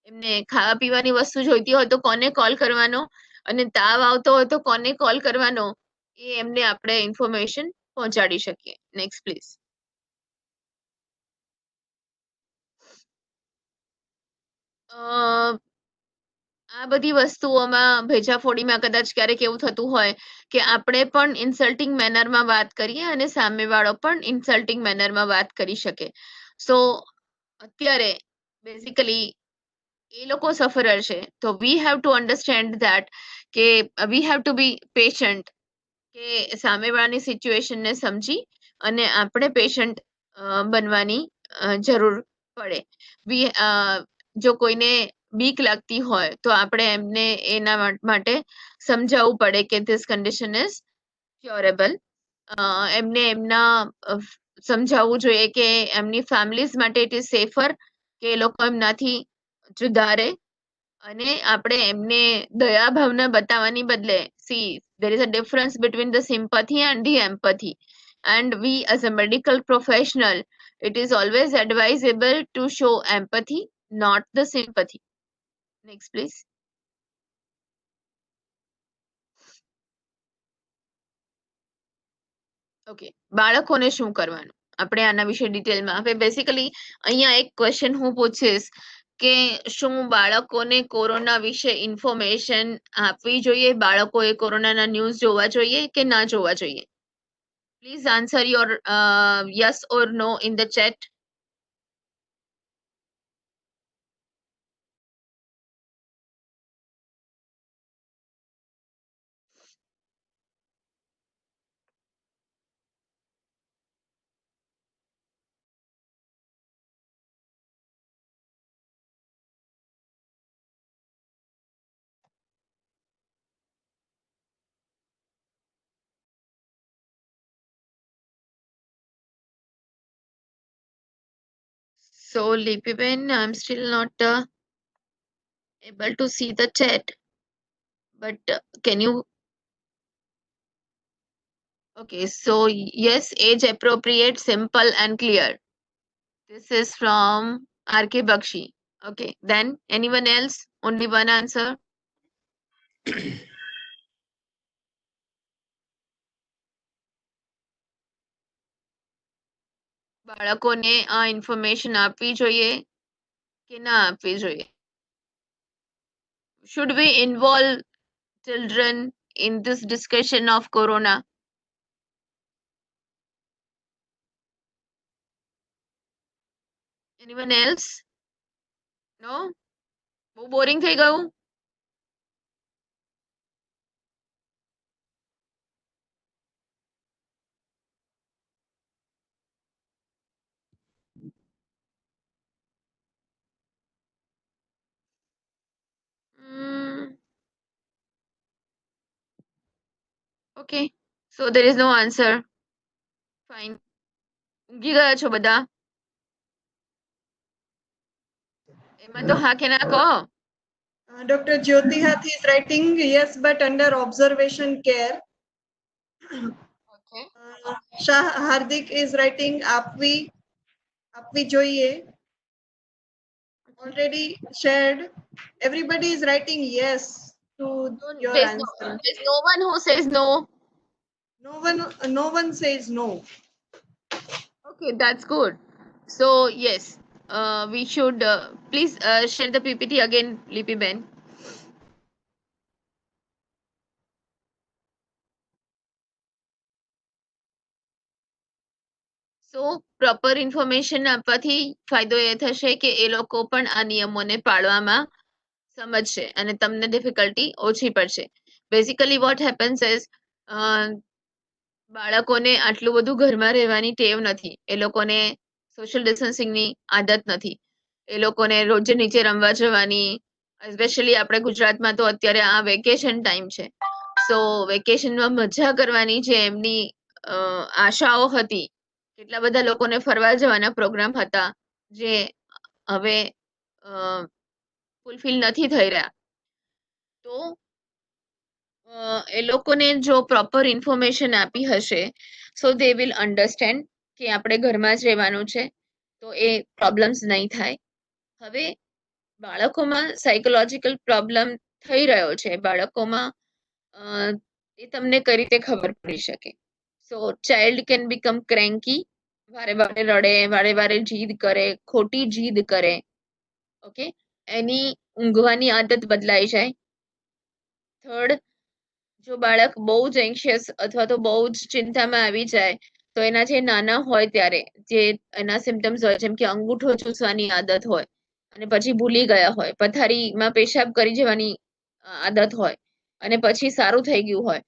એમને ખાવા પીવાની વસ્તુ જોઈતી હોય તો કોને કોલ કરવાનો, અને તાવ આવતો હોય તો કોને કોલ કરવાનો, એ એમને આપણે ઇન્ફોર્મેશન પહોંચાડી શકીએ. Next please. આ બધી વસ્તુઓમાં ભેજાફોડીમાં કદાચ ક્યારેક એવું થતું હોય કે આપણે પણ ઇન્સલ્ટિંગ મેનરમાં વાત કરીએ અને સામેવાળો પણ ઇન્સલ્ટિંગ મેનરમાં વાત કરી શકે. સો અત્યારે બેઝિકલી એ લોકો સફરર છે, તો we have to understand that કે we have to be patient, કે સામેવાળાની સિચ્યુએશનને સમજી અને આપણે પેશન્ટ બનવાની જરૂર પડે. વી જો કોઈને બીક લાગતી હોય તો આપણે એમને એના માટે સમજાવવું પડે કે ધીસ કન્ડિશન ઇઝ ક્યોરેબલ. એમને એમના સમજાવવું જોઈએ કે એમની ફેમિલીઝ માટે ઇટ ઇઝ સેફર કે એ લોકો એમનાથી જુદા રહે, અને આપણે એમને દયા ભાવના બતાવવાની બદલે C there is a difference between the sympathy and the empathy, and we as a medical professional it is always advisable to show empathy, not the sympathy. Next please. Okay, બાળકોને શું કરવાનું આપણે આના વિશે ડિટેલમાં. હવે બેસિકલી અહીંયા એક ક્વેશ્ચન હું પૂછીશ કે શું બાળકોને કોરોના વિશે ઇન્ફોર્મેશન આપવી જોઈએ, બાળકોએ કોરોનાના ન્યૂઝ જોવા જોઈએ કે ના જોવા જોઈએ? Please answer your yes or no in the chat. So Lipiben, I'm still not able to see the chat, but can you? Okay, so yes, age appropriate, simple and clear. This is from RK Bakshi. Okay, then anyone else? Only one answer. બાળકોને આ information આપવી જોઈએ કે ના આપવી જોઈએ? Should we involve children in this discussion of corona? Anyone else? No? બહુ boring થઈ ગયું? Okay, so there is no answer. Fine. ઊંઘી ગયા છો બધા? એમાં તો હા કે ના કહો. Dr. Jyotihathi is writing yes, but under observation care. Okay. Shah Hardik is writing apvi જોઈએ. Already shared. Everybody is writing yes to your answer. There's no one who says no. No one says no. Okay, that's good. So yes, we should please share the PPT again, Lipi Ben. So proper information આપવાથી ફાયદો એ થશે કે એ લોકો પણ આ નિયમોને પાળવામાં સમજશે અને તમને ડિફિકલ્ટી ઓછી પડશે. બેઝિકલી વોટ હેપન્સ ઇઝ બાળકોને આટલું બધું ઘરમાં રહેવાની ટેવ નથી, એ લોકોને સોશિયલ ડિસ્ટન્સિંગની આદત નથી, એ લોકોને રોજ નીચે રમવા જવાની, એસ્પેશિયલી આપણે ગુજરાતમાં તો અત્યારે આ વેકેશન ટાઈમ છે, સો વેકેશનમાં મજા કરવાની જે એમની આશાઓ હતી કેટલા બધા લોકોને ફરવા જવાના પ્રોગ્રામ હતા જે હવે ફૂલફિલ નથી થઈ રહ્યા. તો એ લોકોને જો પ્રોપર ઇન્ફોર્મેશન આપી હશે સો દે વિલ અન્ડરસ્ટેન્ડ કે આપણે ઘરમાં જ રહેવાનું છે, તો એ પ્રોબ્લેમ્સ નહીં થાય. હવે બાળકોમાં સાયકોલોજીકલ પ્રોબ્લેમ થઈ રહ્યો છે બાળકોમાં, એ તમને કઈ રીતે ખબર પડી શકે? સો ચાઇલ્ડ કેન બીકમ ક્રેન્કી, વારે વારે રડે, વારે વારે જીદ કરે, ખોટી જીદ કરે. ઓકે, એની ઊંઘવાની આદત બદલાઈ જાય. થર્ડ, જો બાળક બહુ જ એન્શિયસ અથવા તો બહુ જ ચિંતામાં આવી જાય તો એના જે નાના હોય ત્યારે જે એના સિમ્ટમ્સ હોય, જેમ કે અંગૂઠો ચૂસવાની આદત હોય અને પછી ભૂલી ગયા હોય, પથારીમાં પેશાબ કરી જવાની આદત હોય અને પછી સારું થઈ ગયું હોય,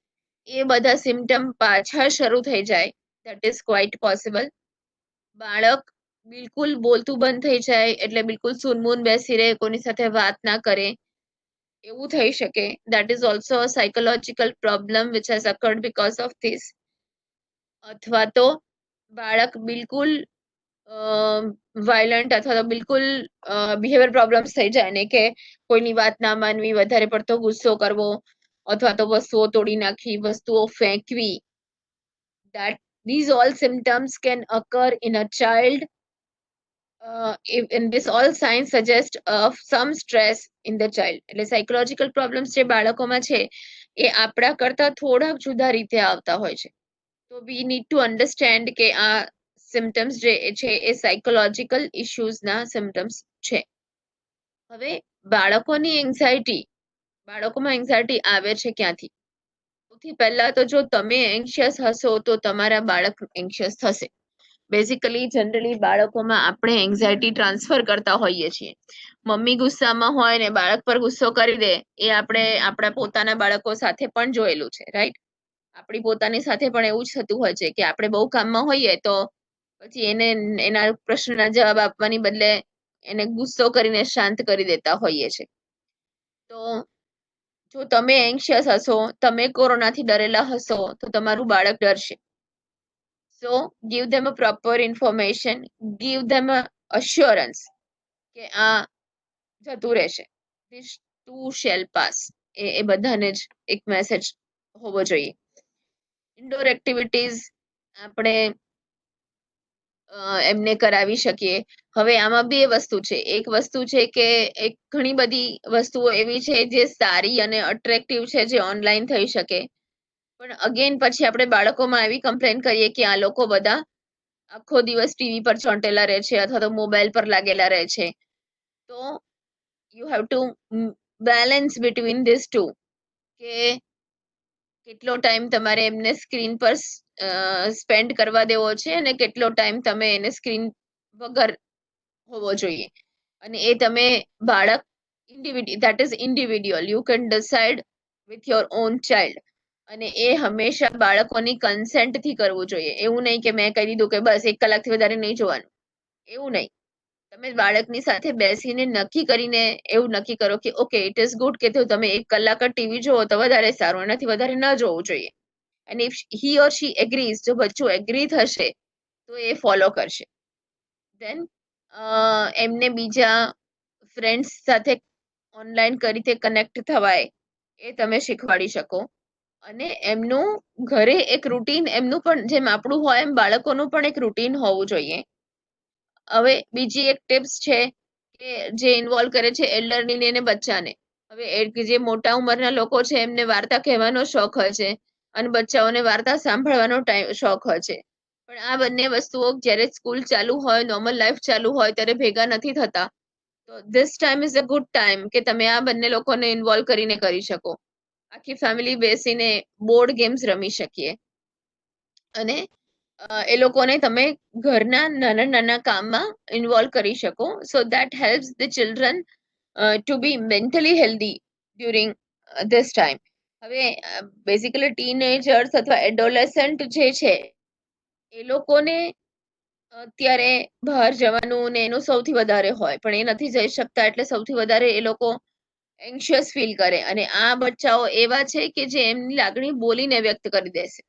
એ બધા સિમ્ટમ પાછા શરૂ થઈ જાય, દેટ ઇઝ ક્વાઇટ પોસિબલ. બાળક બિલકુલ બોલતું બંધ થઈ જાય, એટલે બિલકુલ સૂનમૂન બેસી રહે, કોની સાથે વાત ના કરે, એવું થઈ શકે. That is also a psychological problem which has અકર્ડ because of this. અથવા તો બાળક બિલકુલ વાયલન્ટ અથવા તો બિલકુલ બિહેવિયર પ્રોબ્લેમ્સ થઈ જાય ને, કે કોઈની વાત ના માનવી, વધારે પડતો ગુસ્સો કરવો અથવા તો વસ્તુઓ તોડી નાખવી, વસ્તુઓ ફેંકવી. that these all symptoms can occur in a child, and this all signs suggest of some stress in the child. એટલે સાયકોલોજીકલ પ્રોબ્લેમ્સ જે બાળકોમાં છે એ આપણા કરતા થોડાક જુદા રીતે આવતા હોય છે. તો વી નીડ ટુ અન્ડરસ્ટેન્ડ કે આ સિમ્ટમ્સ જે છે એ સાયકોલોજીકલ ઇશ્યુઝના સિમ્ટમ્સ છે. હવે બાળકોમાં એન્ઝાયટી આવે છે ક્યાંથી? સૌથી પહેલા તો જો તમે એન્શિયસ હશો તો તમારા બાળક એન્શિયસ થશે. બેઝિકલી જનરલી બાળકોમાં આપણે એન્ઝાયટી ટ્રાન્સફર કરતા હોઈએ છીએ. મમ્મી ગુસ્સામાં હોય ને બાળક પર ગુસ્સો કરી દે, એ આપણે આપણા પોતાના બાળકો સાથે પણ જોયેલું છે, રાઈટ? આપણી પોતાની સાથે પણ એવું જ થતું હોય છે કે આપણે બહુ કામમાં હોઈએ તો પછી એને એના પ્રશ્નના જવાબ આપવાની બદલે એને ગુસ્સો કરીને શાંત કરી દેતા હોઈએ છે. તો જો તમે એન્શિયસ હશો, તમે કોરોનાથી ડરેલા હશો, તો તમારું બાળક ડરશે. સો give them a proper information, give them a assurance કે આ જતું રહેશે, this too shall pass. એ બધાને જ એક મેસેજ હોવો જોઈએ. ઇન્ડોર એક્ટિવિટીઝ આપણે એમને કરાવી શકીએ. હવે આમાં બે વસ્તુ છે. એક વસ્તુ છે કે એક ઘણી બધી વસ્તુઓ એવી છે જે સારી અને અટ્રેક્ટિવ છે જે ઓનલાઈન થઈ શકે, પણ અગેન પછી આપણે બાળકોમાં એવી કમ્પ્લેન કરીએ કે આ લોકો બધા આખો દિવસ ટીવી પર ચોંટેલા રહે છે અથવા તો મોબાઈલ પર લાગેલા રહે છે. તો you have to balance between this two, કે કેટલો ટાઈમ તમારે એમને સ્ક્રીન પર સ્પેન્ડ કરવા દેવો છે અને કેટલો ટાઈમ તમે એને સ્ક્રીન વગર હોવો જોઈએ. અને એ તમે બાળક that is individual, you can decide with your own child. અને એ હંમેશા બાળકોની કન્સેન્ટથી કરવું જોઈએ. એવું નહીં કે મેં કહી દીધું કે બસ 1 કલાકથી વધારે નહીં જોવાનું, એવું નહીં. તમે બાળકની સાથે બેસીને નક્કી કરીને એવું નક્કી કરો કે ઓકે ઇટ ઇઝ ગુડ કે તમે 1 કલાક જ ટીવી જુઓ તો વધારે સારું, એનાથી વધારે ન જોવું જોઈએ. અને ઇફ હી ઓર શી એગ્રીઝ, જો બચ્ચું એગ્રી થશે તો એ ફોલો કરશે. દેન એમને બીજા ફ્રેન્ડ્સ સાથે ઓનલાઈન કઈ રીતે કનેક્ટ થવાય એ તમે શીખવાડી શકો. અને એમનું ઘરે એક રૂટીન, એમનું પણ જેમ આપણું હોય એમ બાળકોનું પણ એક રૂટીન હોવું જોઈએ. હવે બીજી એક ટિપ્સ છે કે જે ઇન્વોલ્વ કરે છે એલ્ડરની અને બચ્ચાને. હવે જે મોટા ઉંમરના લોકો છે એમને વાર્તા કહેવાનો શોખ હોય છે અને બચ્ચાઓને વાર્તા સાંભળવાનો શોખ હોય છે. પણ આ બંને વસ્તુઓ જ્યારે સ્કૂલ ચાલુ હોય, નોર્મલ લાઈફ ચાલુ હોય ત્યારે ભેગા નથી થતા. તો this time is a good time કે તમે આ બંને લોકોને ઇન્વોલ્વ કરીને કરી શકો. આખી ફેમિલી બેસીને બોર્ડ ગેમ્સ રમી શકીએ અને એ લોકોને તમે ઘરના નાના નાના કામમાં ઇન્વોલ્વ કરી શકો. So that helps the children to be mentally healthy during this time. હવે બેઝિકલી ટીનેજર્સ અથવા એડોલેસન્ટ જે છે એ લોકોને અત્યારે બહાર જવાનું ને એનું સૌથી વધારે હોય, પણ એ નથી જઈ શકતા એટલે સૌથી વધારે એ લોકો એન્શિયસ ફીલ કરે. અને આ બચ્ચાઓ એવા છે કે જે એમની લાગણી બોલીને વ્યક્ત કરી દેશે.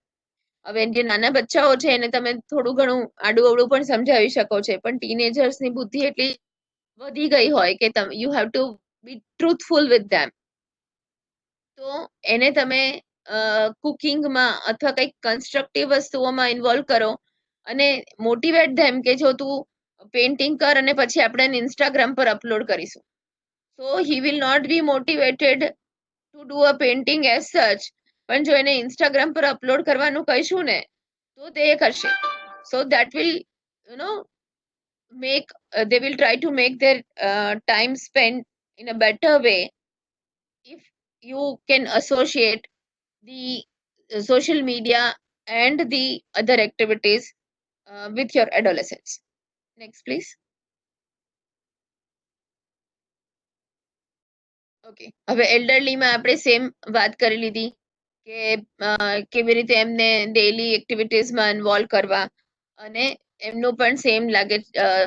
હવે જે નાના બચ્ચાઓ છે એને તમે થોડું ઘણું આડું અવળું પણ સમજાવી શકો છો, પણ ટીનેજર્સની બુદ્ધિ એટલી વધી ગઈ હોય કે you have to be truthful with them. તો એને તમે કુકિંગમાં અથવા કંઈક કન્સ્ટ્રક્ટિવ વસ્તુઓમાં ઇન્વોલ્વ કરો અને મોટિવેટ ધેમ કે જો તું પેઇન્ટિંગ કર અને પછી આપણે એને ઇન્સ્ટાગ્રામ પર અપલોડ કરીશું. So he will not be motivated to do a painting as such, પણ જો એને ઇન્સ્ટાગ્રામ પર અપલોડ કરવાનું કહીશું ને તો તે કરશે. સો that will you know make they will try to make their time spent in a better way if you can associate the social media and the other activities with your adolescents. Next please. Okay, હવે એલ્ડરલીમાં આપણે same વાત કરી લીધી કે કેવી રીતે એમને daily એક્ટિવિટીઝમાં involve કરવા, અને એમનું પણ સેમ લાગે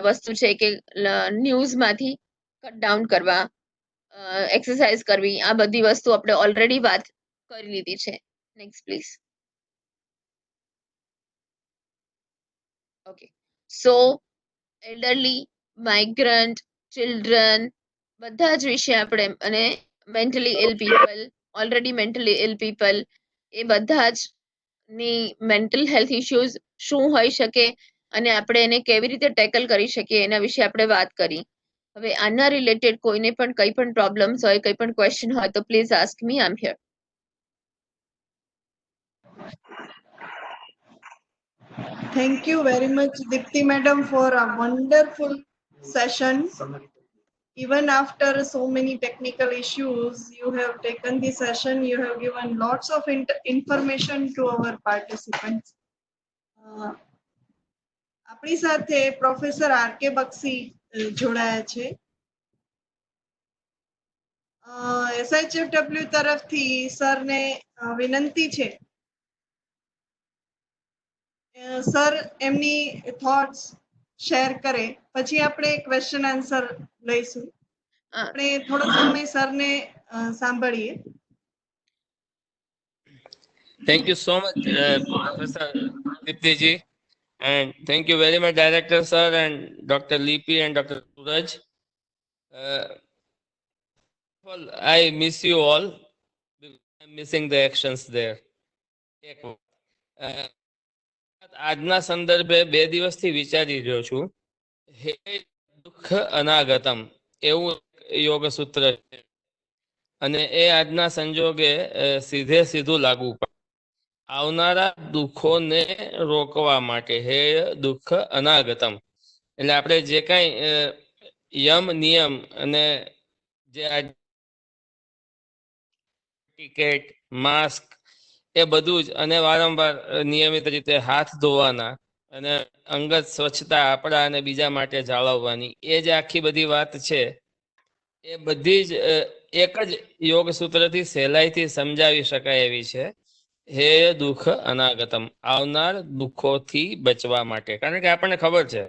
વસ્તુ છે કે ન્યૂઝમાંથી કટ ડાઉન કરવા, એક્સરસાઇઝ કરવી, આ બધી વસ્તુ આપણે ઓલરેડી વાત કરી લીધી છે. Next please. Okay, so elderly, migrant, children બધા જ વિશે આપણે, અને mentally ઇલ people, already mentally ઇલ people, એ બધા જ ની મેન્ટલ હેલ્થ ઇશ્યુઝ શું હોઈ શકે અને આપણે એને કેવી રીતે ટેકલ કરી શકીએ એના વિશે આપણે વાત કરી. હવે આના રિલેટેડ કોઈને પણ કંઈ પણ પ્રોબ્લેમ્સ હોય, કંઈ પણ ક્વેશ્ચન હોય તો please ask me, I am here. Thank you very much, Dipti madam, for a wonderful session. Even after so many technical issues, you have taken the session. You have given lots of information to our participants. આપણી સાથે professor R.K.. બક્ષી જોડાયા છે. SHFW તરફથી સરને વિનંતી છે sir એમની thoughts share કરે, પછી આપણે ક્વેશ્ચન આન્સર લઈશું. આપણે થોડો સમય સરને સાંભળીએ. Thank you so much, Professor Diptiji, and thank you very much, Director Sir and Dr. Lipi and Dr. Suraj. Well, I miss you all. I'm missing the actions there. આજના સંદર્ભે 2 દિવસથી વિચારી રહ્યો છું. હે દુઃખ અનાગતમ એવું યોગ સૂત્ર છે, અને એ આજના સંજોગે સીધે સીધું લાગુ પડે. આવનારા દુઃખોને રોકવા માટે હે દુઃખ અનાગતમ, એટલે આપણે જે કાંઈ યમ નિયમ અને જે ટિકિટ, માસ્ક, એ બધું જ, અને વારંવાર નિયમિત રીતે હાથ ધોવાના અને અંગત સ્વચ્છતા આપણા અને બીજા માટે જાળવવાની, એ જે આખી બધી વાત છે એ બધી જ એક જ યોગ સૂત્રથી સહેલાઈથી સમજાવી શકાય એવી છે. હે દુઃખ અનાગતમ, આવનાર દુઃખોથી બચવા માટે. કારણ કે આપણને ખબર છે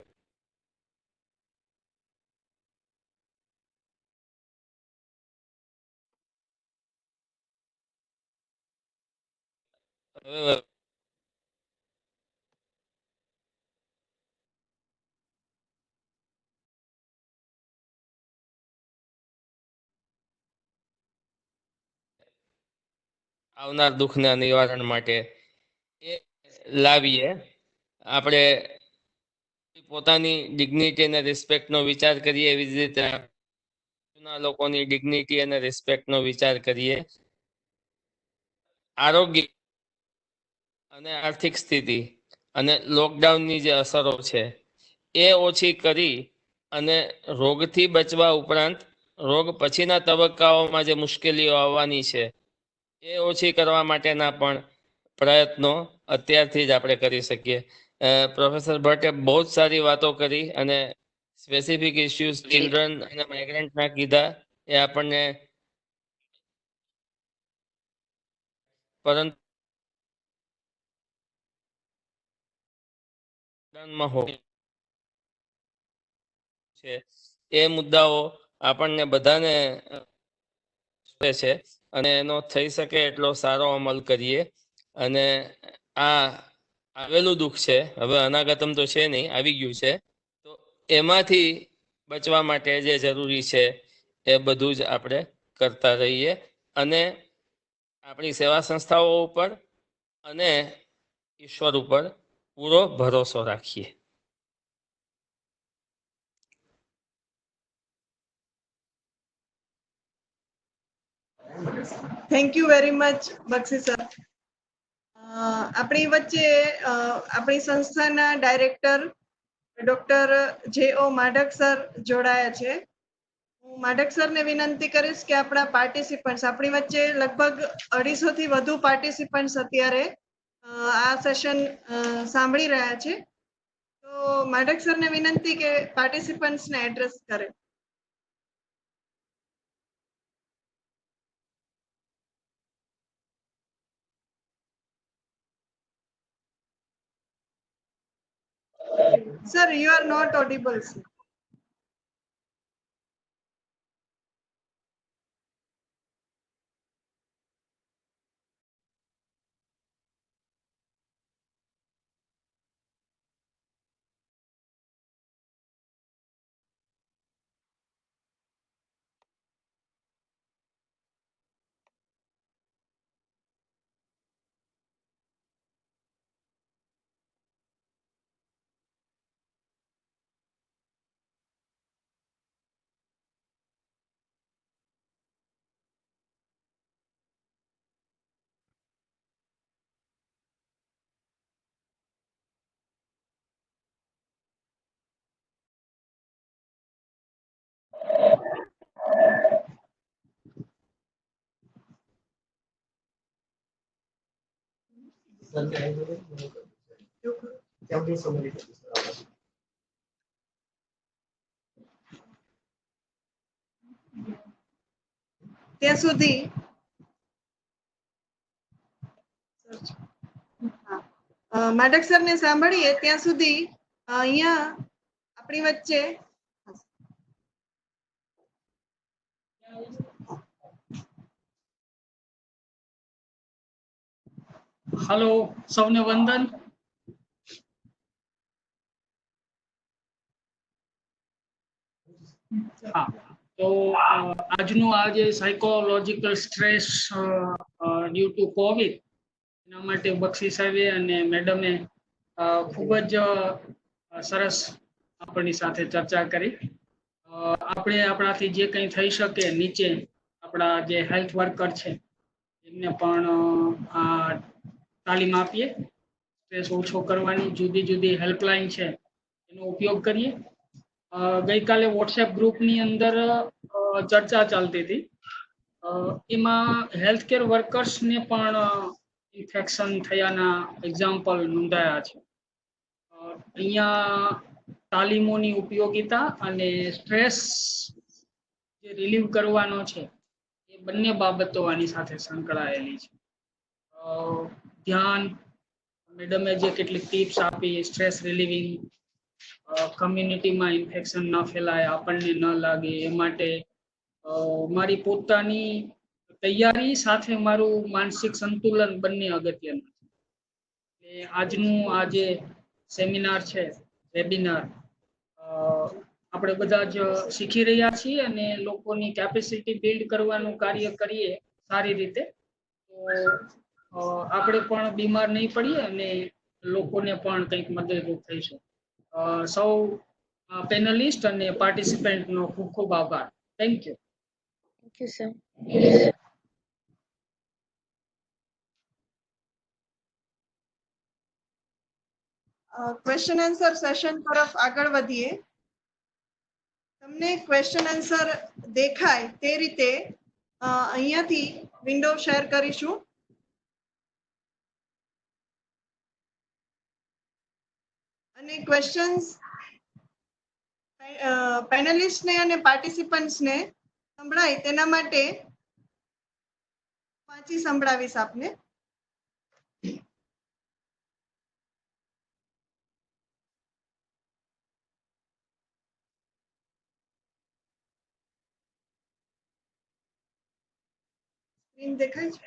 આવનાર દુઃખના નિવારણ માટે એ લાવીએ. આપણે પોતાની ડિગ્નિટી અને રિસ્પેક્ટનો વિચાર કરીએ, એવી જ રીતે લોકોની ડિગ્નિટી અને રિસ્પેક્ટનો વિચાર કરીએ. આરોગ્ય અને આર્થિક સ્થિતિ અને લોકડાઉનની જે અસરો છે એ ઓછી કરી અને રોગથી બચવા ઉપરાંત રોગ પછીના તબક્કાઓમાં જે મુશ્કેલીઓ આવવાની છે એ ઓછી કરવા માટેના પણ પ્રયત્નો અત્યારથી જ આપણે કરી શકીએ. પ્રોફેસર ભટ્ટે બહુ જ સારી વાતો કરી અને સ્પેસિફિક ઇસ્યુઝ ચિલ્ડ્રન અને માઇગ્રન્ટના કીધા, એ આપણને, પરંતુ છે એ મુદ્દાઓ આપણને બધાને છે, અને એનો થઈ શકે એટલો સારો અમલ કરીએ. અને આ આવેલું દુઃખ છે, હવે અનાગતમ તો છે નહીં, આવી ગયું છે, તો એમાંથી બચવા માટે જે જરૂરી છે એ બધું જ આપણે કરતા રહીએ અને આપણી સેવા સંસ્થાઓ ઉપર અને ઈશ્વર ઉપર પૂરો ભરોસો રાખીએ. Thank you very much Bakshi sir. આપણી વચ્ચે આપણી સંસ્થાના ડાયરેક્ટર ડોક્ટર જે.ઓ. માઢક સર જોડાયા છે. હું માઢક સરને વિનંતી કરીશ કે આપણા પાર્ટિસિપન્ટ્સ, આપણી વચ્ચે લગભગ 250 થી વધુ પાર્ટિસિપન્ટ્સ અત્યારે આ સેશન સાંભળી રહ્યા છે. તો માઢક સરને વિનંતી કે પાર્ટિસિપન્ટ્સને એડ્રેસ કરે. Sir, you are not audible, sir. ત્યાં સુધી માઢક સરને સાંભળીએ ત્યાં સુધી અહીંયા આપણી વચ્ચે हेलो सौने वंदन। हाँ, तो આજનું આજે psychological stress due to covid એના માટે બક્ષી સાહેબે અને મેડમે ખૂબ જ સરસ આપણી સાથે ચર્ચા કરી. આપણે આપણાથી જે કંઈ થઈ શકે નીચે આપણા જે હેલ્થ વર્કર છે એમને પણ આ તાલીમ આપીએ. સ્ટ્રેસ ઓછો કરવાની જુદી જુદી હેલ્પલાઇન છે એનો ઉપયોગ કરીએ. ગઈકાલે વોટ્સએપ ગ્રુપની અંદર ચર્ચા ચાલતી હતી. એમાં હેલ્થકેર વર્કર્સને પણ ઇન્ફેક્શન થયાના એક્ઝામ્પલ નોંધાયા છે. અહીંયા તાલીમોની ઉપયોગિતા અને સ્ટ્રેસ જે રિલીવ કરવાનો છે એ બંને બાબતો આની સાથે સંકળાયેલી છે. ધ્યાન, મેડમે જે કેટલીક ટિપ્સ આપી, સ્ટ્રેસ રિલીવિંગ, કમ્યુનિટીમાં ઇન્ફેક્શન ન ફેલાય, આપણને ન લાગે એ માટે મારી પોતાની તૈયારી સાથે મારું માનસિક સંતુલન બંને અગત્યનું છે. આજનું આ જે સેમિનાર છે, વેબિનાર, આપણે બધા જ શીખી રહ્યા છીએ અને લોકોની કેપેસિટી બિલ્ડ કરવાનું કાર્ય કરીએ સારી રીતે તો આપણે પણ બીમાર નહીં પડીએ અને લોકોને પણ કંઈક મદદરૂપ થઈશું. સૌ પેનલિસ્ટ અને પાર્ટિસિપન્ટનો ખૂબ ખૂબ આભાર. Thank you. Thank you sir. Question answer session તરફ આગળ વધીએ. તમને ક્વેશ્ચન આન્સર દેખાય તે રીતે અહીંયાથી વિન્ડો શેર કરીશું. અને ક્વેશ્ચન્સ પેનલિસ્ટને અને પાર્ટિસિપન્ટ્સને સંભળાય તેના માટે વાંચી સંભળાવીશ આપને. સ્ક્રીન દેખાય છે?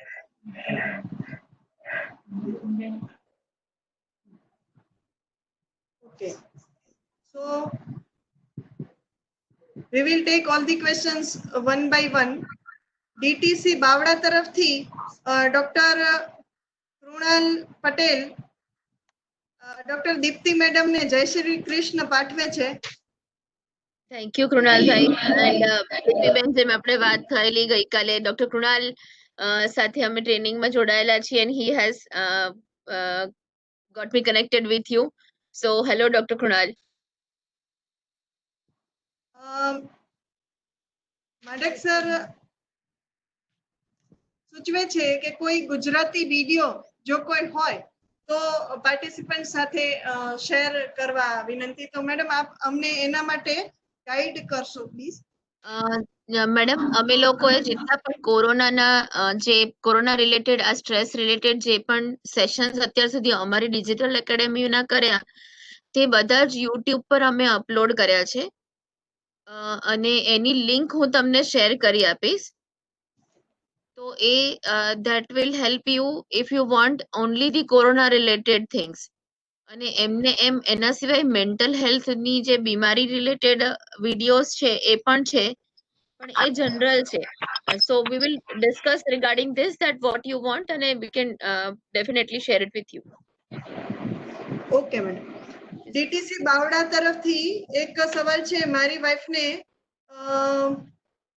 Okay. So we will take all the questions one by one. DTC Bavda તરફથી doctor Krunal Patel doctor Deepti madam ને જય શ્રી કૃષ્ણ પાઠવે છે. થેન્ક યુ કૃણાલભાઈ. એન્ડ દીપ્તિબેન, જેમ આપણે વાત થયેલી ગઈકાલે, ડોક્ટર કૃણાલ સાથે અમે ટ્રેનિંગમાં જોડાયેલા છીએ and he has got me connected with you. So hello Dr. Krunal. Madak sir સૂચવે છે કે કોઈ ગુજરાતી વિડિયો જો કોઈ હોય તો પાર્ટિસિપન્ટ સાથે શેર કરવા વિનંતી. તો મેડમ આપ અમને એના માટે ગાઈડ કરશો પ્લીઝ. મેડમ, અમે લોકોએ જેટલા પણ જે કોરોના રિલેટેડ આ સ્ટ્રેસ રિલેટેડ જે પણ સેશન્સ અત્યાર સુધી અમારી ડિજિટલ એકેડેમીના કર્યા તે બધા જ યુટ્યુબ પર અમે અપલોડ કર્યા છે અને એની લિંક હું તમને શેર કરી આપીશ. તો એ that will help you if you want only the corona related things. અને એમને એમ એના સિવાય મેન્ટલ હેલ્થની જે બીમારી રિલેટેડ વિડીયોઝ છે એ પણ છે, પણ એ જનરલ છે. So we will discuss regarding this, that what you want, and we can definitely share it with you. Okay madam. DTC Bavda તરફથી એક સવાલ છે. મારી વાઈફને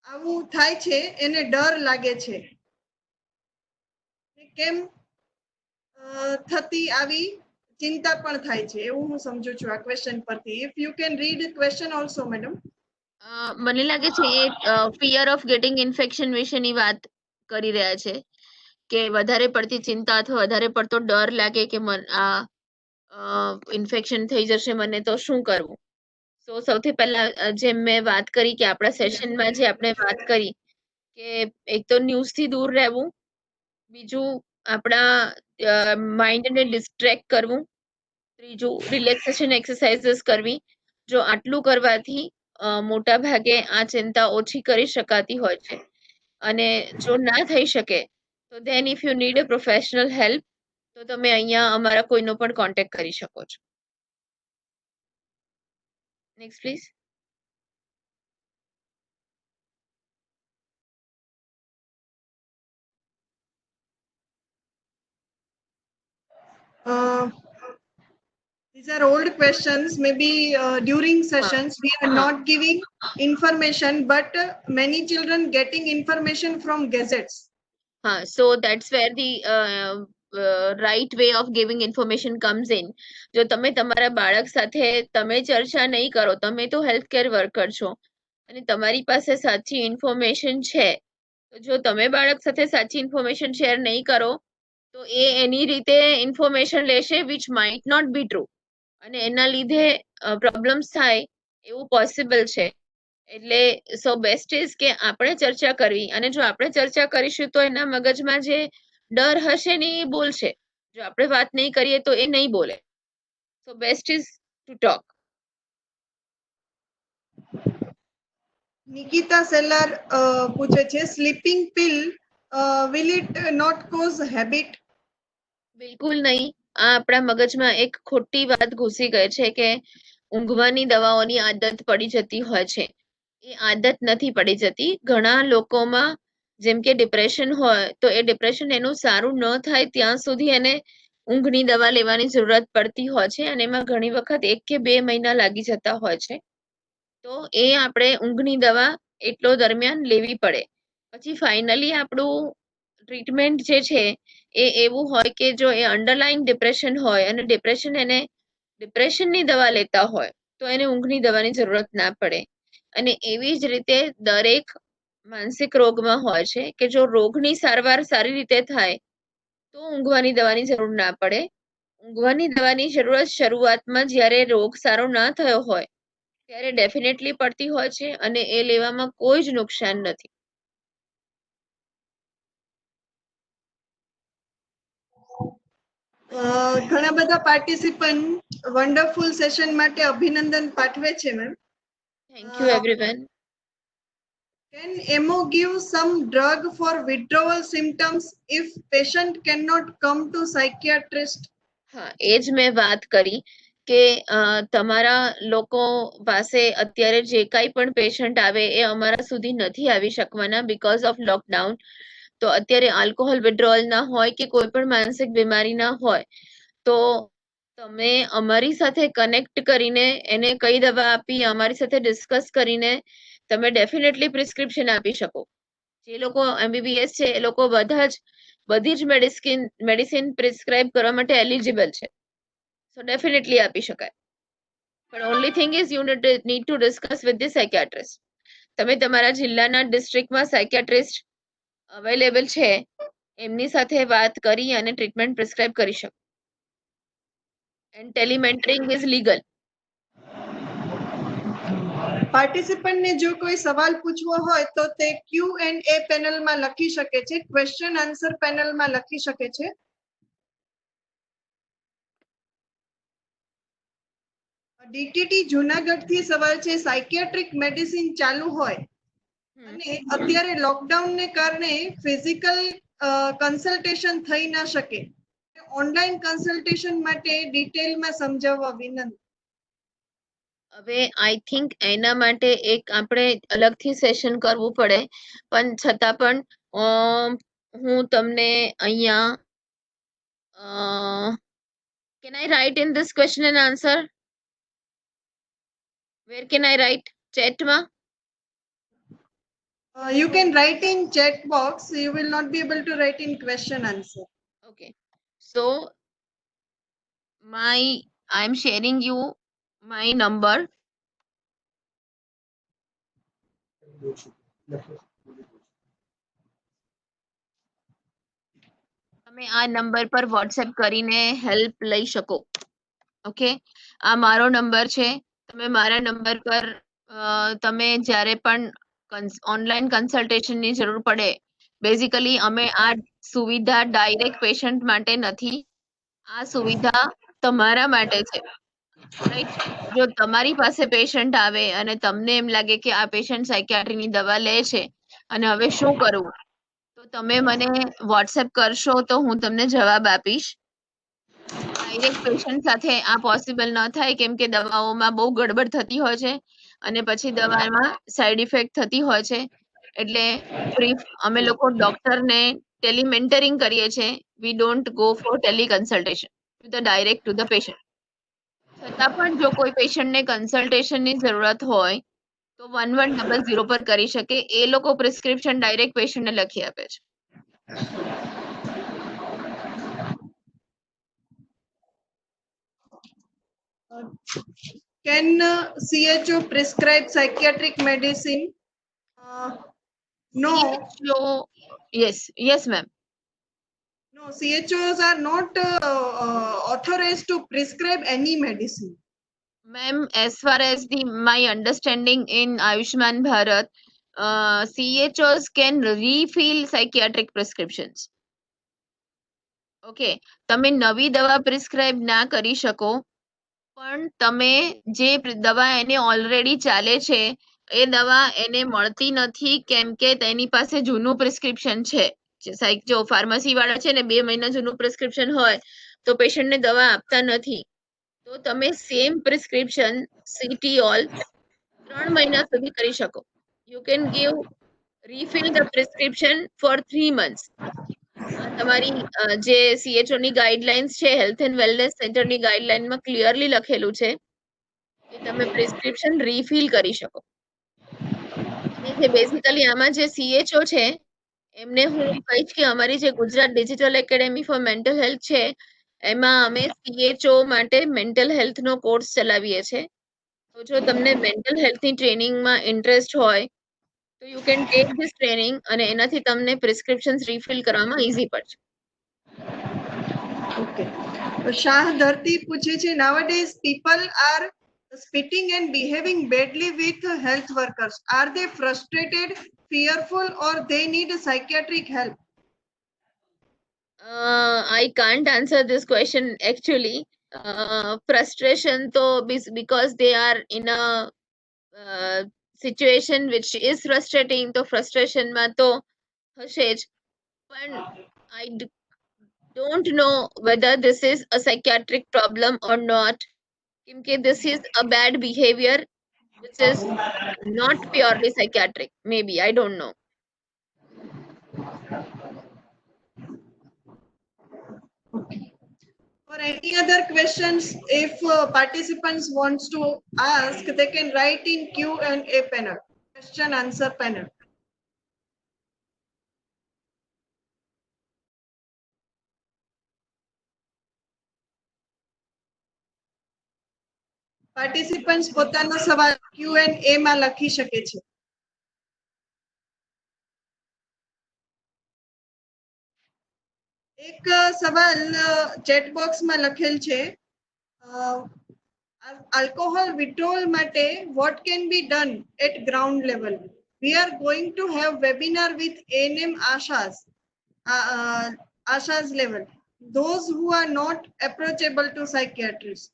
આવું થાય છે, એને ડર લાગે છે, કેમ થતી આવી ચિંતા પણ થાય છે એવું હું સમજુ છું આ ક્વેશ્ચન પરથી. If you can read question also madam. મને લાગે છે એ ફિયર ઓફ ગેટિંગ ઇન્ફેક્શન વિશેની વાત કરી રહ્યા છે કે વધારે પડતી ચિંતા અથવા વધારે પડતો ડર લાગે કે આ ઇન્ફેક્શન થઈ જશે મને તો શું કરવું. તો સૌથી પહેલા જેમ મેં વાત કરી કે આપણા સેશનમાં જે આપણે વાત કરી કે એક તો ન્યૂઝથી દૂર રહેવું, બીજું આપણા માઇન્ડને ડિસ્ટ્રેક્ટ કરવું, ત્રીજું રિલેક્સેશન એક્સરસાઇઝીસ કરવી. જો આટલું કરવાથી મોટા ભાગે આ ચિંતા ઓછી કરી શકાતી હોય છે. અને જો ના થઈ શકે તો then if you need a professional help તો તમે અહીંયા અમારા કોઈનો પણ કોન્ટેક્ટ કરી શકો છો. Next please. These are old questions. Maybe during sessions we are not giving information, but many children getting information from gazettes. So that's where the right way of giving information comes in. જો તમે તમારા બાળક સાથે તમે ચર્ચા નહીં કરો, તમે તો હેલ્થ કેર વર્કર છો અને તમારી પાસે સાચી ઇન્ફોર્મેશન છે, તો જો તમે બાળક સાથે સાચી ઇન્ફોર્મેશન શેર નહીં કરો તો એ એની રીતે ઇન્ફોર્મેશન લેશે which might not be true અને એના લીધે પ્રોબ્લેમ્સ થાય એવું પોસિબલ છે. એટલે સો બેસ્ટ ઇઝ કે આપણે ચર્ચા કરવી, અને જો આપણે ચર્ચા કરીશું તો એના મગજમાં જે ડર હશે ને એ બોલશે. જો આપણે વાત નહીં કરીએ તો એ નહીં બોલે. So best is to talk. Nikita Sellar પૂછે છે, sleeping pill will it not cause habit? બિલકુલ નહીં. આ આપણા મગજમાં એક ખોટી વાત ઘૂસી ગઈ છે કે ઊંઘવાની દવાઓની આદત પડી જતી હોય છે. એ આદત નથી પડી જતી. ઘણા લોકોમાં જેમ કે ડિપ્રેશન હોય તો એ ડિપ્રેશન એનું સારું ન થાય ત્યાં સુધી એને ઊંઘની દવા લેવાની જરૂરત પડતી હોય છે અને એમાં ઘણી વખત 1 કે 2 મહિના લાગી જતા હોય છે. તો એ આપણે ઊંઘની દવા એટલો દરમિયાન લેવી પડે. પછી ફાઇનલી આપણું ટ્રીટમેન્ટ જે છે એ એવું હોય કે જો એ અંડરલાઇંગ ડિપ્રેશન હોય અને ડિપ્રેશનની દવા લેતા હોય તો એને ઊંઘની દવાની જરૂરત ના પડે. અને એવી જ રીતે દરેક માનસિક રોગમાં હોય છે કે જો રોગની સારવાર સારી રીતે થાય તો ઊંઘવાની દવાની જરૂર ના પડે. ઊંઘવાની દવાની જરૂરત શરૂઆતમાં જ્યારે રોગ સારો ના થયો હોય ત્યારે ડેફિનેટલી પડતી હોય છે અને એ લેવામાં કોઈ જ નુકસાન નથી. ઘણા બધા પાર્ટિસિપન્ટ વન્ડરફુલ સેશન માટે અભિનંદન પાઠવે છે ma'am. Thank you everyone. Can EMO give some drug for withdrawal symptoms if patient cannot come to psychiatrist? હા, એ જ મેં વાત કરી કે તમારા લોકો પાસે અત્યારે જે કાંઈ પણ પેશન્ટ આવે એ અમારા સુધી નથી આવી શકવાના બીકોઝ ઓફ લોકડાઉન. તો અત્યારે આલ્કોહોલ વિડ્રોઅલ ના હોય કે કોઈ પણ માનસિક બીમારી ના હોય તો તમે અમારી સાથે કનેક્ટ કરીને એને કઈ દવા આપી અમારી સાથે ડિસ્કસ કરીને તમે ડેફિનેટલી પ્રિસ્ક્રિપ્શન આપી શકો. જે લોકો MBBS છે એ લોકો બધી જ મેડિસિન પ્રિસ્ક્રાઇબ કરવા માટે એલિજિબલ છે. સો ડેફિનેટલી આપી શકાય. પણ only thing is you need to discuss with the psychiatrist. તમે તમારા જિલ્લાના ડિસ્ટ્રિક્ટમાં સાયકિયાટ્રિસ્ટ અવેલેબલ છે એમની સાથે વાત કરી અને ટ્રીટમેન્ટ પ્રિસ્ક્રાઇબ કરી શકો. And telementoring is legal. Participant ને જો કોઈ સવાલ પૂછવો હોય તો તે Q&A પેનલમાં લખી શકે છે, ક્વેશ્ચન આન્સર પેનલમાં લખી શકે છે. ડીટીટી જુનાગઢ થી સવાલ છે, સાયકિયાટ્રિક મેડિસિન ચાલુ હોય અને અત્યારે લોકડાઉન ને કારણે ફિઝિકલ કન્સલ્ટેશન થઈ ના શકે, ઓનલાઈન કન્સલ્ટેશન માટે ડિટેલમાં સમજાવવા વિનંતી. હવે આઈ થિંક એના માટે એક આપણે અલગથી સેશન કરવું પડે, પણ છતાં પણ હું તમને અહીંયા can I write in this question and answer? Where can I write? ચેટમાં? You can write in chat box. You will not be able to write in question answer. Okay. So I'm sharing you my number. તમે આ number પર WhatsApp કરીને help લઈ શકો. Okay, આ મારો number છે. તમે મારા નંબર પર તમે જ્યારે પણ ઓનલાઈન કન્સલ્ટેશનની જરૂર પડે, બેઝિકલી અમે આ સુવિધા ડાયરેક્ટ પેશન્ટ માટે નથી, આ સુવિધા તમારા માટે છે. રાઈટ? જો તમારી પાસે પેશન્ટ આવે અને તમને એમ લાગે કે આ પેશન્ટ સાયકિયાટ્રીની દવા લે છે અને હવે શું કરવું, તો તમે મને વોટ્સએપ કરશો તો હું તમને જવાબ આપીશ. ડાયરેક્ટ પેશન્ટ સાથે આ પોસિબલ ન થાય કેમ કે દવાઓમાં બહુ ગડબડ થતી હોય છે અને પછી દવામાં સાઈડ ઇફેક્ટ થતી હોય છે. એટલે અમે લોકો ડોક્ટરને ટેલિમેન્ટરિંગ કરીએ છીએ. We don't go for teleconsultation to the direct to the patient. છતાં પણ જો કોઈ પેશન્ટને કન્સલ્ટેશનની જરૂરત હોય તો 1100 પર કરી શકે. એ લોકો પ્રિસ્ક્રિપ્શન ડાયરેક્ટ પેશન્ટને લખી આપે છે. Can CHO prescribe psychiatric medicine? No. CHO, yes ma'am. No, CHOs are not authorized to prescribe any medicine. Ma'am, as far as my understanding in Ayushman Bharat, CHOs can refill psychiatric prescriptions. Okay, તમે નવી દવા prescribe ના કરી શકો, પણ તમે જે દવા એને ઓલરેડી ચાલે છે એ દવા એને મળતી નથી કેમ કે તેની પાસે જૂનું પ્રિસ્ક્રિપ્શન છે. જો ફાર્મસી વાળા છે ને 2 મહિના જૂનું પ્રિસ્ક્રિપ્શન હોય તો પેશન્ટને દવા આપતા નથી. તો તમે સેમ પ્રિસ્ક્રિપ્શન સિટીઓલ 3 મહિના સુધી કરી શકો. You can give refill the prescription for 3 months. તમારી જે CHO ની ગાઈડલાઇન્સ છે, હેલ્થ એન્ડ વેલનેસ સેન્ટરની ગાઈડલાઇનમાં ક્લિયરલી લખેલું છે કે તમે પ્રિસ્ક્રિપ્શન રીફિલ કરી શકો. અને જે બેઝિકલી આમાં જે CHO છે એમને હું કહીશ કે અમારી જે Gujarat digital academy four mental health છે એમાં અમે CHO માટે મેન્ટલ હેલ્થનો કોર્સ ચલાવીએ છીએ. તો જો તમને મેન્ટલ હેલ્થની ટ્રેનિંગમાં ઇન્ટરેસ્ટ હોય તો you can take this training અને એનાથી તમને પ્રિસ્ક્રિપ્શન્સ રીફિલ કરવામાં ઈઝી પડશે. Okay. Shah Dharti પૂછે છે, nowadays people are spitting and behaving badly with health workers. Are they frustrated, fearful, or they need psychiatric help? I can't answer this question actually. Frustration to because they are in a situation which is frustrating, તો frustration માં તો હશે જ. પણ I don't know whether this is a psychiatric problem or not. કેમ કે this is a bad behavior which is not purely psychiatric, maybe, I don't know. For any other questions, if participants wants to ask, they can write in Q&A panel, question answer panel. Participants પોતાનો સવાલ Q&A માં લખી શકે છે. એક સવાલ chat box માં લખેલ છે, alcohol withdrawal માટે what can be done at ground level? We are going to have webinar with ANM Asha's level, those who are not approachable to psychiatrist.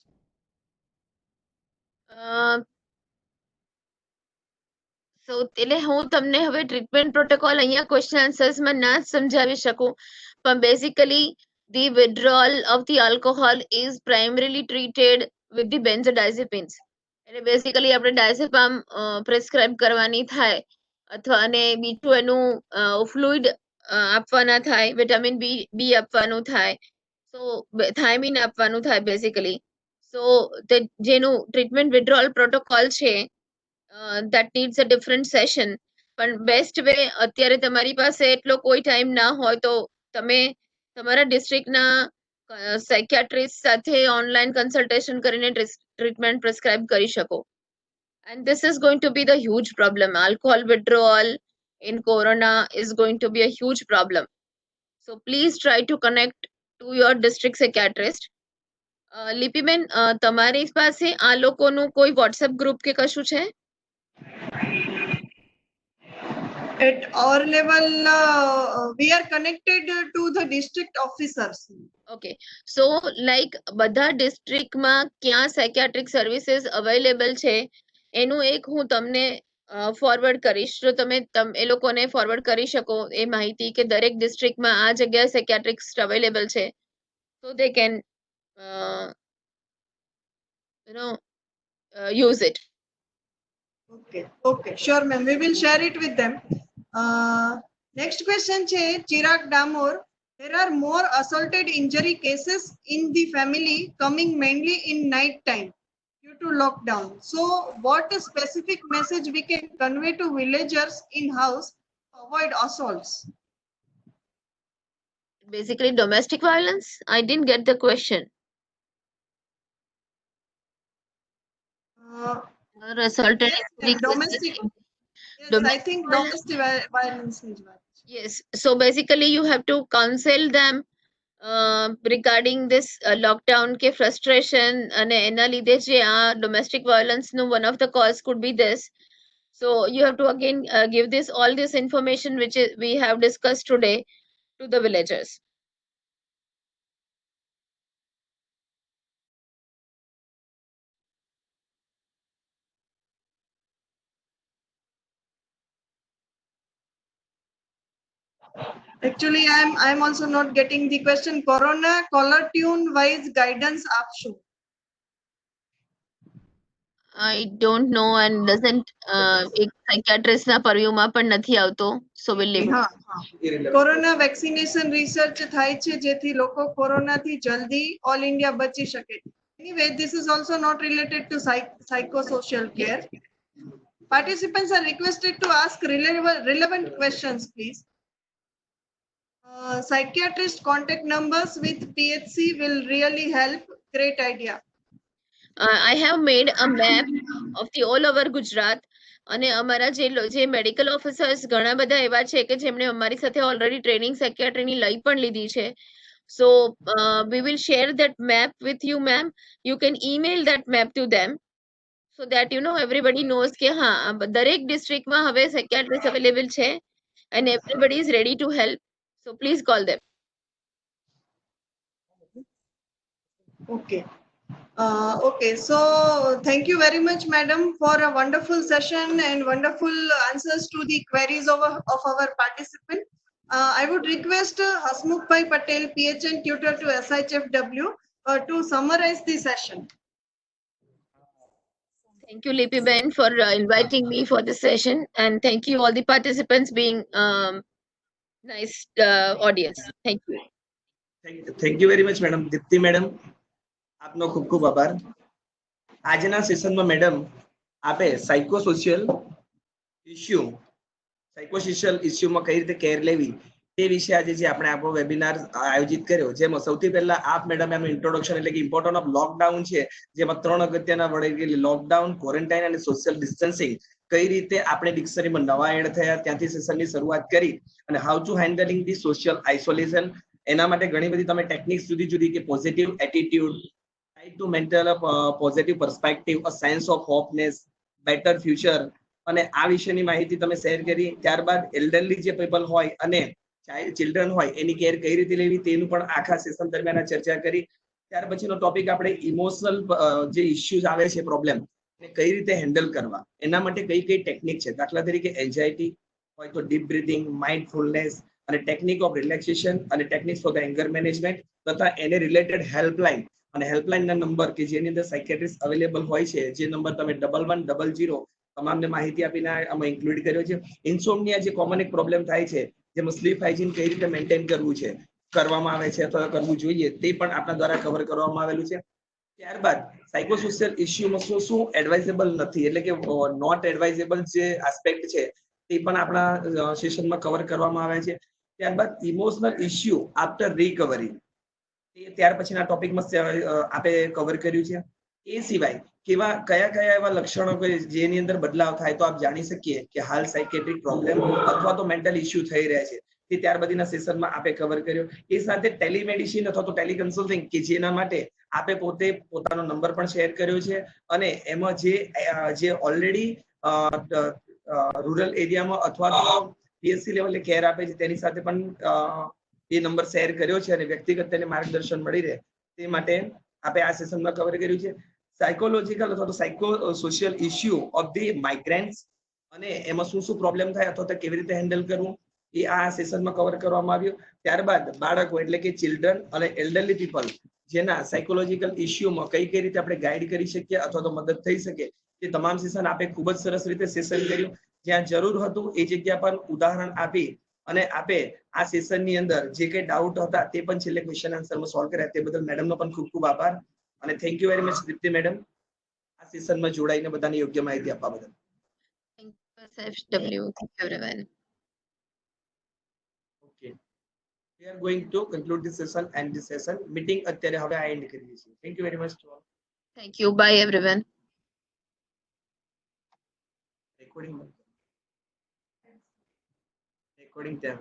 સો એટલે હું તમને હવે ટ્રીટમેન્ટ પ્રોટોકોલ અહીંયા ક્વેશ્ચન આન્સર્સમાં ના સમજાવી શકું, પણ basically the withdrawal of the alcohol is primarily treated with the benzodiazepines. એટલે બેઝિકલી આપણે ડાયઝેપામ પ્રિસ્ક્રાઇબ કરવાની થાય, અથવા અને બીજું એનું ફ્લુઇડ આપવાના થાય, વિટામિન બી આપવાનું થાય, સો થાઇમિન આપવાનું થાય બેઝિકલી. સો જેનું ટ્રીટમેન્ટ વિથડ્રોઅલ પ્રોટોકોલ છે, that needs a different session. પણ બેસ્ટ વે, અત્યારે તમારી પાસે એટલો કોઈ ટાઈમ ના હોય તો તમે તમારા ડિસ્ટ્રિક્ટના સાયકિયાટ્રિસ્ટ સાથે ઓનલાઈન કન્સલ્ટેશન કરીને ટ્રીટમેન્ટ પ્રિસ્ક્રાઇબ કરી શકો. And this is going to be the huge problem. Alcohol withdrawal in corona is going to be a huge problem. So please try to connect to your district psychiatrist. લિપિબેન, તમારી પાસે આ લોકોનું કોઈ WhatsApp group કે કશું છે? At our level, we are connected to the district officers. Okay, so like બધા ડિસ્ટ્રિક્ટમાં ક્યાં સાયકિયાટ્રિક સર્વિસીસ અવેલેબલ છે એનું એક હું તમને ફોરવર્ડ કરીશ, તો તમે એ લોકોને ફોરવર્ડ કરી શકો એ માહિતી કે દરેક ડિસ્ટ્રિક્ટમાં આ જગ્યાએ સાયકિયાટ્રિક્સ અવેલેબલ છે, so they can use it. Okay, sure ma'am, we will share it with them. Next question છે Chirag Damor, there are more assaulted injury cases in the family coming mainly in night time due to lockdown. So what a specific message we can convey to villagers in house to avoid assaults? Basically domestic violence. I didn't get the question. Assaulted Yes, injury domestic. cases. Yes, I think domestic violence is one. Yes, so basically you have to counsel them regarding this lockdown ke frustration અને એના લીધે જે આ domestic violence નું one of the cause could be this. So you have to again give this all this information which we have discussed today to the villagers. Actually, I'm also not getting the question. Corona caller tune wise guidance આપશો? I don't know and doesn't એક psychiatrist ના purview પણ નથી આવતો, so we'll leave it. Corona vaccination research થાય છે જેથી લોકો કોરોનાથી જલ્દી ઓલ ઇન્ડિયા બચી શકે. Anyway, this is also not related to psychosocial care. Participants are requested to ask relevant questions, please. Psychiatrist contact numbers with PHC will really help. Great idea. I have made a map of the all over Gujarat, અને અમારા જે medical officers ઘણા બધા એવા છે કે જેમણે અમારી સાથે ઓલરેડી ટ્રેનિંગ સાયકિયાટ્રીની લઈ પણ લીધી છે. So we will share that map with you, ma'am. You can email that map to them so that everybody knows કે હા દરેક ડિસ્ટ્રિક્ટમાં હવે સાયકિયાટ્રિસ્ટ અવેલેબલ છે and everybody is ready to help. So please call them. Okay, so thank you very much, madam, for a wonderful session and wonderful answers to the queries of our participant. I would request Hasmukh Bhai Patel, PHN tutor to SHFW, to summarize the session. Thank you, Lipi Ben, for inviting me for this session, and thank you all the participants being nice audience. Thank you. Thank you very much madam. Deepti madam, આપનો ખૂબ ખૂબ આભાર. આજના સેશનમાં madam આપે સાયકોસોશિયલ ઇસ્યુમાં કઈ રીતે care લેવી તે વિશે આજે જે આપણે આપણો વેબિનાર આયોજિત કર્યો, જેમાં સૌથી પહેલા આપ મેડમ એનું ઇન્ટ્રોડક્શન એટલે કે ઇમ્પોર્ટન્ટ ઓફ લોકડાઉન છે, જેમાં 3 અગત્યના વડે લોકડાઉન, ક્વોરન્ટાઇન અને સોશિયલ ડિસ્ટન્સિંગ કઈ રીતે આપણે ડિક્શનરીમાં નવા એડ થયા ત્યાંથી સેશનની શરૂઆત કરી અને how to handling the social isolation. એના માટે ઘણી બધી તમે ટેકનિક્સ જુદી કે positive attitude, try to maintain positive perspective, a sense of hopeness, better future અને આ વિશેની માહિતી તમે શેર કરી. ત્યારબાદ એલ્ડરલી જે પીપલ હોય અને ચિલ્ડ્રન હોય એની કેર કઈ રીતે લેવી તેનું પણ આખા સેશન દરમિયાન ચર્ચા કરી. ત્યાર પછીનો ટોપિક આપણે ઇમોશનલ જે ઇશ્યુઝ આવે છે, પ્રોબ્લેમ, એને કઈ રીતે હેન્ડલ કરવા, એના માટે કઈ કઈ ટેકનિક છે. દાખલા તરીકે એન્ઝાયટી હોય તો ડીપ બ્રીથિંગ, માઇન્ડફુલનેસ અને ટેકનિક ઓફ રિલેક્સેશન અને techniques for the anger management તથા એને રિલેટેડ હેલ્પલાઇન અને હેલ્પલાઇનના નંબર કે જેની અંદર સાયકેટ્રિસ્ટ અવેલેબલ હોય છે, જે નંબર તમે 1100 તમામને માહિતી આપીને આમાં ઇન્ક્લુડ કર્યો છે. ઇન્સોમ્નિયા જે કોમન એક પ્રોબ્લેમ થાય છે, જેમાં સ્લીપ હાઇજીન કઈ રીતે મેન્ટેન કરવું છે, કરવામાં આવે છે અથવા કરવું જોઈએ, તે પણ આપણા દ્વારા કવર કરવામાં આવેલું છે. ત્યારબાદ સાયકોસોશિયલ ઇસ્યુમાં શું શું એડવાઇઝેબલ નથી, એટલે કે નોટ એડવાઇઝેબલ જે આસ્પેક્ટ છે તે પણ આપણા સેશનમાં કવર કરવામાં આવે છે. ત્યારબાદ ઇમોશનલ ઇસ્યુ આફ્ટર રિકવરી, ત્યાર પછીના ટોપિકમાં આપણે કવર કર્યું છે. એ સિવાય કયા એવા લક્ષણો જેની અંદર બદલાવ થાય તો આપ જાણી શકીએ કે હાલ સાયકેટ્રિક પ્રોબ્લેમ અથવા તો મેન્ટલ ઇસ્યુ થઈ રહ્યા છે, તે ત્યાર બધીના સેશનમાં આપે કવર કર્યો. એ સાથે ટેલિમેડિસિન અથવા તો ટેલિકન્સલ્ટિંગ કે જેના માટે આપે પોતે પોતાનો નંબર પણ શેર કર્યો છે અને એમાં જે ઓલરેડી રૂરલ એરિયામાં અથવા તો પીએચસી લેવલે કેર આપે છે તેની સાથે પણ એ નંબર શેર કર્યો છે અને વ્યક્તિગત તેને માર્ગદર્શન મળી રહે તે માટે આપણે આ સેશનમાં કવર કર્યું છે. સાયકોલોજીકલ અથવા તો psycho social issue of the migrants અને એમાં શું શું પ્રોબ્લેમ થાય અથવા તો કેવી રીતે હેન્ડલ કરવું એ આ સેશનમાં કવર કરવામાં આવ્યું. ત્યારબાદ બાળકો એટલે કે ચિલ્ડ્રન અને એલ્ડરલી પીપલ જેના સાયકોલોજીકલ ઇસ્યુમાં કઈ રીતે આપણે ગાઈડ કરી શકીએ અથવા તો મદદ થઈ શકે તે તમામ સેશન આપે ખૂબ જ સરસ રીતે સેશન કર્યું. જ્યાં જરૂર હતું એ જગ્યા પર ઉદાહરણ આપી અને આપે આ સેશનની અંદર જે કઈ ડાઉટ હતા તે પણ છેલ્લે ક્વેશ્ચન આન્સરમાં સોલ્વ કર્યા. તે બદલ મેડમનો પણ ખૂબ ખૂબ આભાર અને thank you very much Deepti madam આ સેશનમાં જોડાઈને બધાને યોગ્ય માહિતી આપવા બદલ. Thank you, SFW. Thank you, everyone. Okay. We are going to conclude this session and this session meeting અત્યારે હવે આ એન્ડ કરીએ છીએ. Thank you very much to all. Thank you. Bye, everyone. Recording. Recording there.